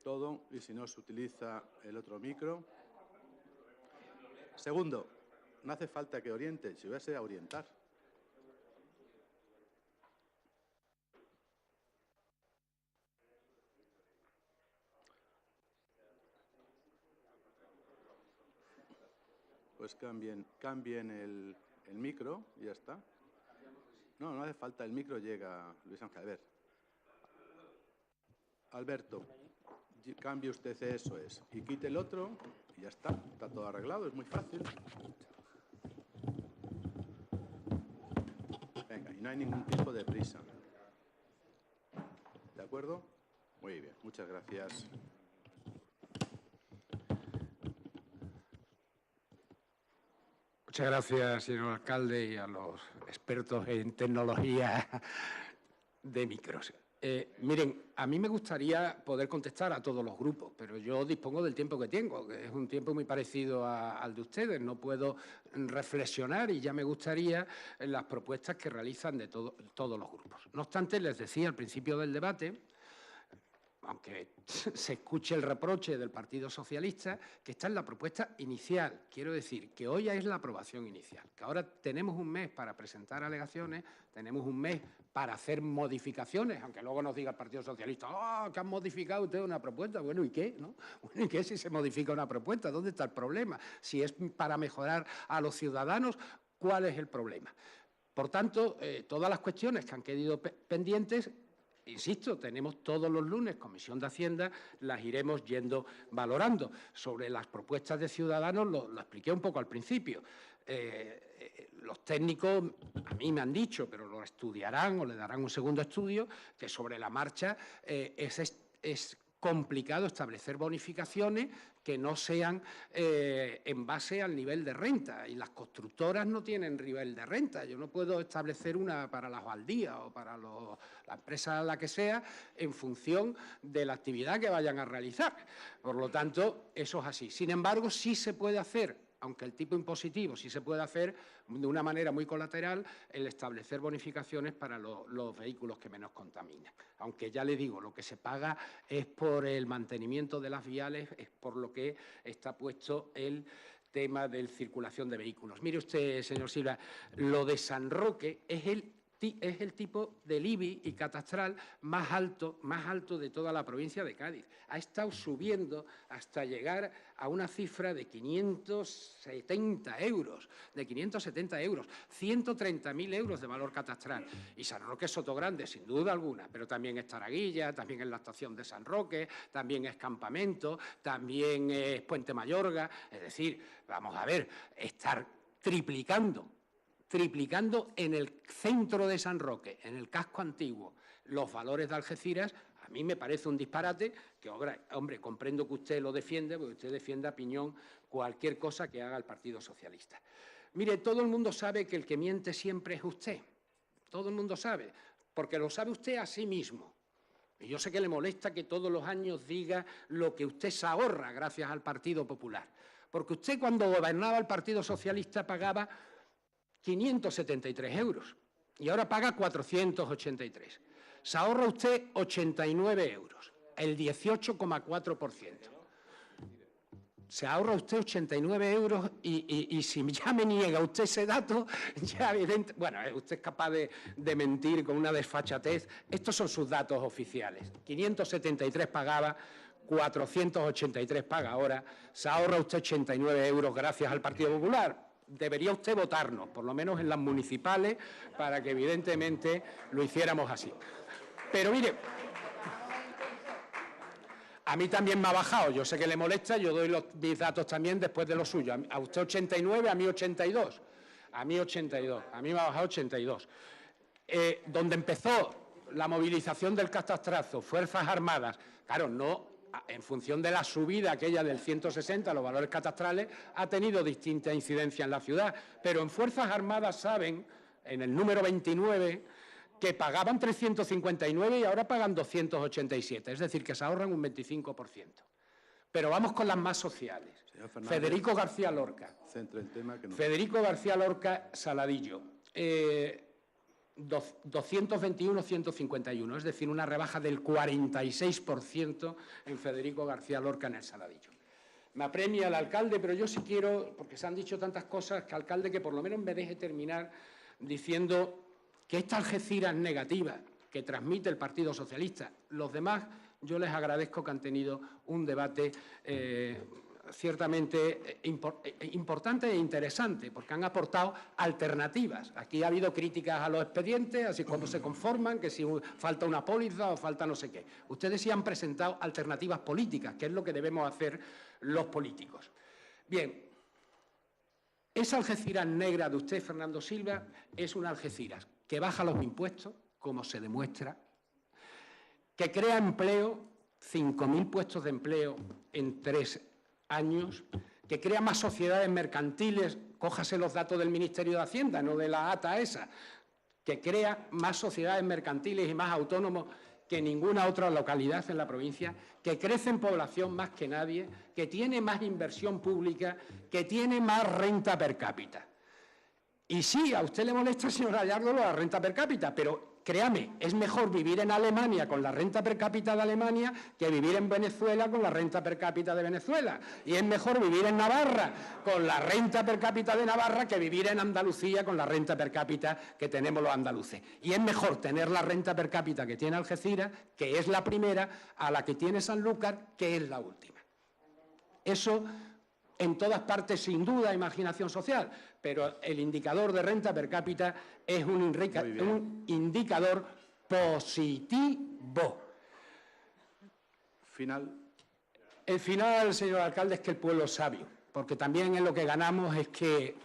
todo y si no se utiliza el otro micro. Segundo, no hace falta que oriente, si voy a ser a orientar. Pues cambien el micro y ya está. No, no hace falta, el micro llega, Luis Ángel. A ver. Alberto, cambie usted eso y quite el otro y ya está todo arreglado, es muy fácil. Venga, y no hay ningún tipo de prisa. ¿De acuerdo? Muy bien, muchas gracias. Muchas gracias, señor alcalde, y a los expertos en tecnología de micros. Miren, a mí me gustaría poder contestar a todos los grupos, pero yo dispongo del tiempo que tengo, que es un tiempo muy parecido al de ustedes. No puedo reflexionar y ya me gustaría las propuestas que realizan de todos los grupos. No obstante, les decía al principio del debate, aunque se escuche el reproche del Partido Socialista, que está en la propuesta inicial. Quiero decir que hoy es la aprobación inicial, que ahora tenemos un mes para presentar alegaciones, tenemos un mes para hacer modificaciones, aunque luego nos diga el Partido Socialista, ¡oh, que han modificado ustedes una propuesta! Bueno, ¿y qué? ¿No? Bueno, ¿y qué si se modifica una propuesta? ¿Dónde está el problema? Si es para mejorar a los ciudadanos, ¿cuál es el problema? Por tanto, todas las cuestiones que han quedado pendientes, insisto, tenemos todos los lunes Comisión de Hacienda, las iremos valorando. Sobre las propuestas de Ciudadanos, lo expliqué un poco al principio. Los técnicos a mí me han dicho, pero lo estudiarán o le darán un segundo estudio, que sobre la marcha es complicado establecer bonificaciones que no sean en base al nivel de renta, y las constructoras no tienen nivel de renta. Yo no puedo establecer una para las baldías o para la empresa la que sea en función de la actividad que vayan a realizar. Por lo tanto, eso es así. Sin embargo, sí se puede hacer, aunque el tipo impositivo sí se puede hacer de una manera muy colateral, el establecer bonificaciones para los vehículos que menos contaminan. Aunque ya le digo, lo que se paga es por el mantenimiento de las viales, es por lo que está puesto el tema de circulación de vehículos. Mire usted, señor Silva, lo de San Roque es el tipo del IBI y catastral más alto de toda la provincia de Cádiz. Ha estado subiendo hasta llegar a una cifra de 570 euros, 130.000 euros de valor catastral. Y San Roque es Sotogrande, sin duda alguna, pero también es Taraguilla, también es la estación de San Roque, también es Campamento, también es Puente Mayorga. Es decir, vamos a ver, estar triplicando en el centro de San Roque, en el casco antiguo, los valores de Algeciras, a mí me parece un disparate que, hombre, comprendo que usted lo defiende, porque usted defiende a piñón cualquier cosa que haga el Partido Socialista. Mire, todo el mundo sabe que el que miente siempre es usted. Todo el mundo sabe, porque lo sabe usted a sí mismo. Y yo sé que le molesta que todos los años diga lo que usted se ahorra gracias al Partido Popular. Porque usted, cuando gobernaba el Partido Socialista, pagaba 573 euros y ahora paga 483. Se ahorra usted 89 euros, el 18,4%. Se ahorra usted 89 euros y si ya me niega usted ese dato, ya evidente, bueno, usted es capaz de mentir con una desfachatez. Estos son sus datos oficiales. 573 pagaba, 483 paga ahora. Se ahorra usted 89 euros gracias al Partido Popular. Debería usted votarnos, por lo menos en las municipales, para que evidentemente lo hiciéramos así. Pero mire, a mí también me ha bajado, yo sé que le molesta, yo doy mis datos también después de los suyos. A usted 89, a mí 82. A mí 82, a mí me ha bajado 82. Donde empezó la movilización del catastrazo, Fuerzas Armadas, claro, no en función de la subida aquella del 160, los valores catastrales, ha tenido distinta incidencia en la ciudad, pero en Fuerzas Armadas saben, en el número 29, que pagaban 359 y ahora pagan 287, es decir, que se ahorran un 25%. Pero vamos con las más sociales. Federico García Lorca. Centra el tema que no... Federico García Lorca, Saladillo. 221-151, es decir, una rebaja del 46% en Federico García Lorca en el Saladillo. Me apremia el alcalde, pero yo sí quiero, porque se han dicho tantas cosas, que alcalde que por lo menos me deje terminar diciendo que esta Algeciras negativa que transmite el Partido Socialista, los demás, yo les agradezco que han tenido un debate ciertamente importante e interesante, porque han aportado alternativas. Aquí ha habido críticas a los expedientes, así cuando se conforman, que si falta una póliza o falta no sé qué. Ustedes sí han presentado alternativas políticas, que es lo que debemos hacer los políticos. Bien, esa Algeciras negra de usted, Fernando Silva, es una Algeciras que baja los impuestos, como se demuestra, que crea empleo, 5.000 puestos de empleo en 3 años, que crea más sociedades mercantiles, cójase los datos del Ministerio de Hacienda, no de la ATA esa, que crea más sociedades mercantiles y más autónomos que ninguna otra localidad en la provincia, que crece en población más que nadie, que tiene más inversión pública, que tiene más renta per cápita. Y sí, a usted le molesta, señor Gallardo, la renta per cápita, pero créame, es mejor vivir en Alemania con la renta per cápita de Alemania que vivir en Venezuela con la renta per cápita de Venezuela. Y es mejor vivir en Navarra con la renta per cápita de Navarra que vivir en Andalucía con la renta per cápita que tenemos los andaluces. Y es mejor tener la renta per cápita que tiene Algeciras, que es la primera, a la que tiene Sanlúcar, que es la última. Eso en todas partes, sin duda, imaginación social, pero el indicador de renta per cápita es un indicador positivo. Final. El final, señor alcalde, es que el pueblo es sabio, porque también en lo que ganamos es que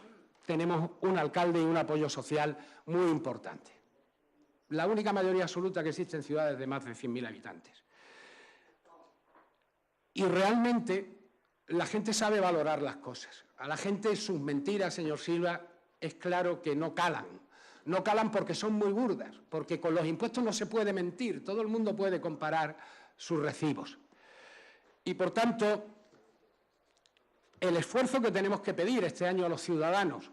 tenemos un alcalde y un apoyo social muy importante. la única mayoría absoluta que existe en ciudades de más de 100.000 habitantes. Y realmente la gente sabe valorar las cosas. A la gente sus mentiras, señor Silva, es claro que no calan. No calan porque son muy burdas, porque con los impuestos no se puede mentir, todo el mundo puede comparar sus recibos. Y por tanto, el esfuerzo que tenemos que pedir este año a los ciudadanos,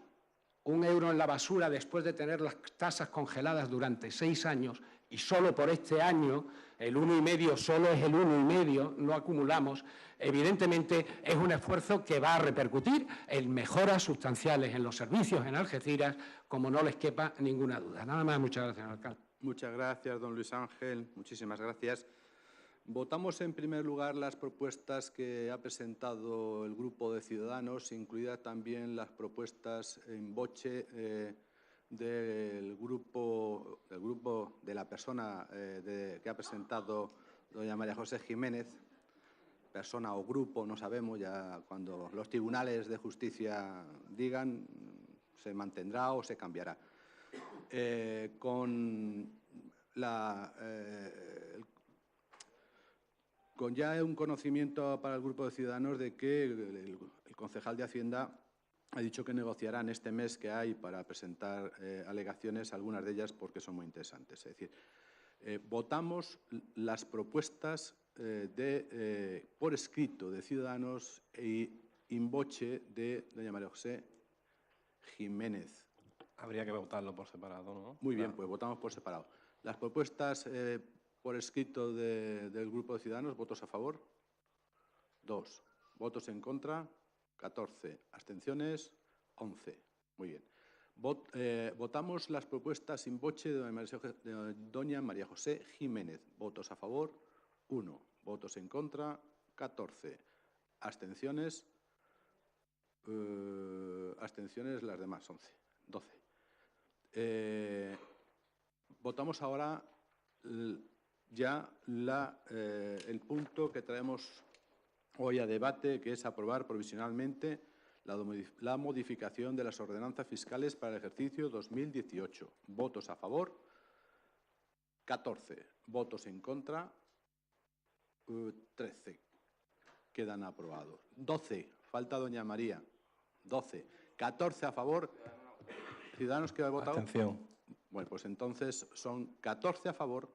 1 euro en la basura después de tener las tasas congeladas durante 6 años, y solo por este año, el 1,5 solo es el 1,5, no acumulamos, evidentemente es un esfuerzo que va a repercutir en mejoras sustanciales en los servicios en Algeciras, como no les quepa ninguna duda. Nada más, muchas gracias, señor alcalde. Muchas gracias, don Luis Ángel. Muchísimas gracias. Votamos en primer lugar las propuestas que ha presentado el Grupo de Ciudadanos, incluidas también las propuestas en voce del grupo de la persona que ha presentado doña María José Jiménez, persona o grupo, no sabemos, ya cuando los tribunales de justicia digan, se mantendrá o se cambiará. Con ya un conocimiento para el Grupo de Ciudadanos de que el concejal de Hacienda ha dicho que negociarán este mes que hay para presentar alegaciones, algunas de ellas porque son muy interesantes. Es decir, votamos las propuestas por escrito de Ciudadanos e in voce de doña María José Jiménez. Habría que votarlo por separado, ¿no? Muy bien, pues votamos por separado. Las propuestas por escrito del Grupo de Ciudadanos, ¿votos a favor? 2. ¿Votos en contra? 14. ¿Abstenciones? 11. Muy bien. Votamos las propuestas in voce de doña María José Jiménez. ¿Votos a favor? 1. ¿Votos en contra? 14. ¿Abstenciones? Abstenciones las demás, 11. 12. Votamos ahora ya el punto que traemos hoy a debate, que es aprobar provisionalmente la modificación de las ordenanzas fiscales para el ejercicio 2018. Votos a favor, 14. Votos en contra, 13. Quedan aprobados. 12. Falta doña María. 12. 14 a favor. ¿Ciudadanos que ha votado? Abstención. Bueno, pues entonces son 14 a favor,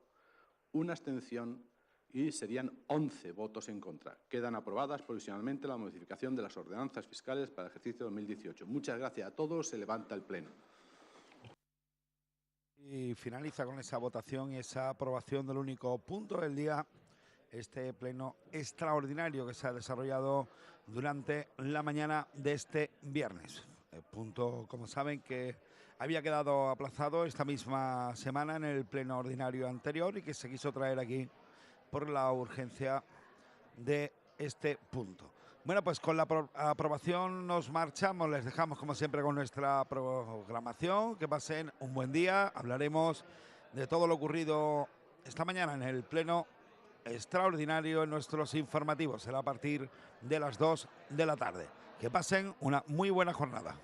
1 abstención y serían 11 votos en contra. Quedan aprobadas provisionalmente la modificación de las ordenanzas fiscales para el ejercicio 2018. Muchas gracias a todos. Se levanta el pleno. Y finaliza con esa votación y esa aprobación del único punto del día, este pleno extraordinario que se ha desarrollado durante la mañana de este viernes. El punto, como saben, que había quedado aplazado esta misma semana en el pleno ordinario anterior y que se quiso traer aquí por la urgencia de este punto. Bueno, pues con la aprobación nos marchamos, les dejamos como siempre con nuestra programación, que pasen un buen día, hablaremos de todo lo ocurrido esta mañana en el pleno extraordinario en nuestros informativos, será a partir de las 2 de la tarde. Que pasen una muy buena jornada.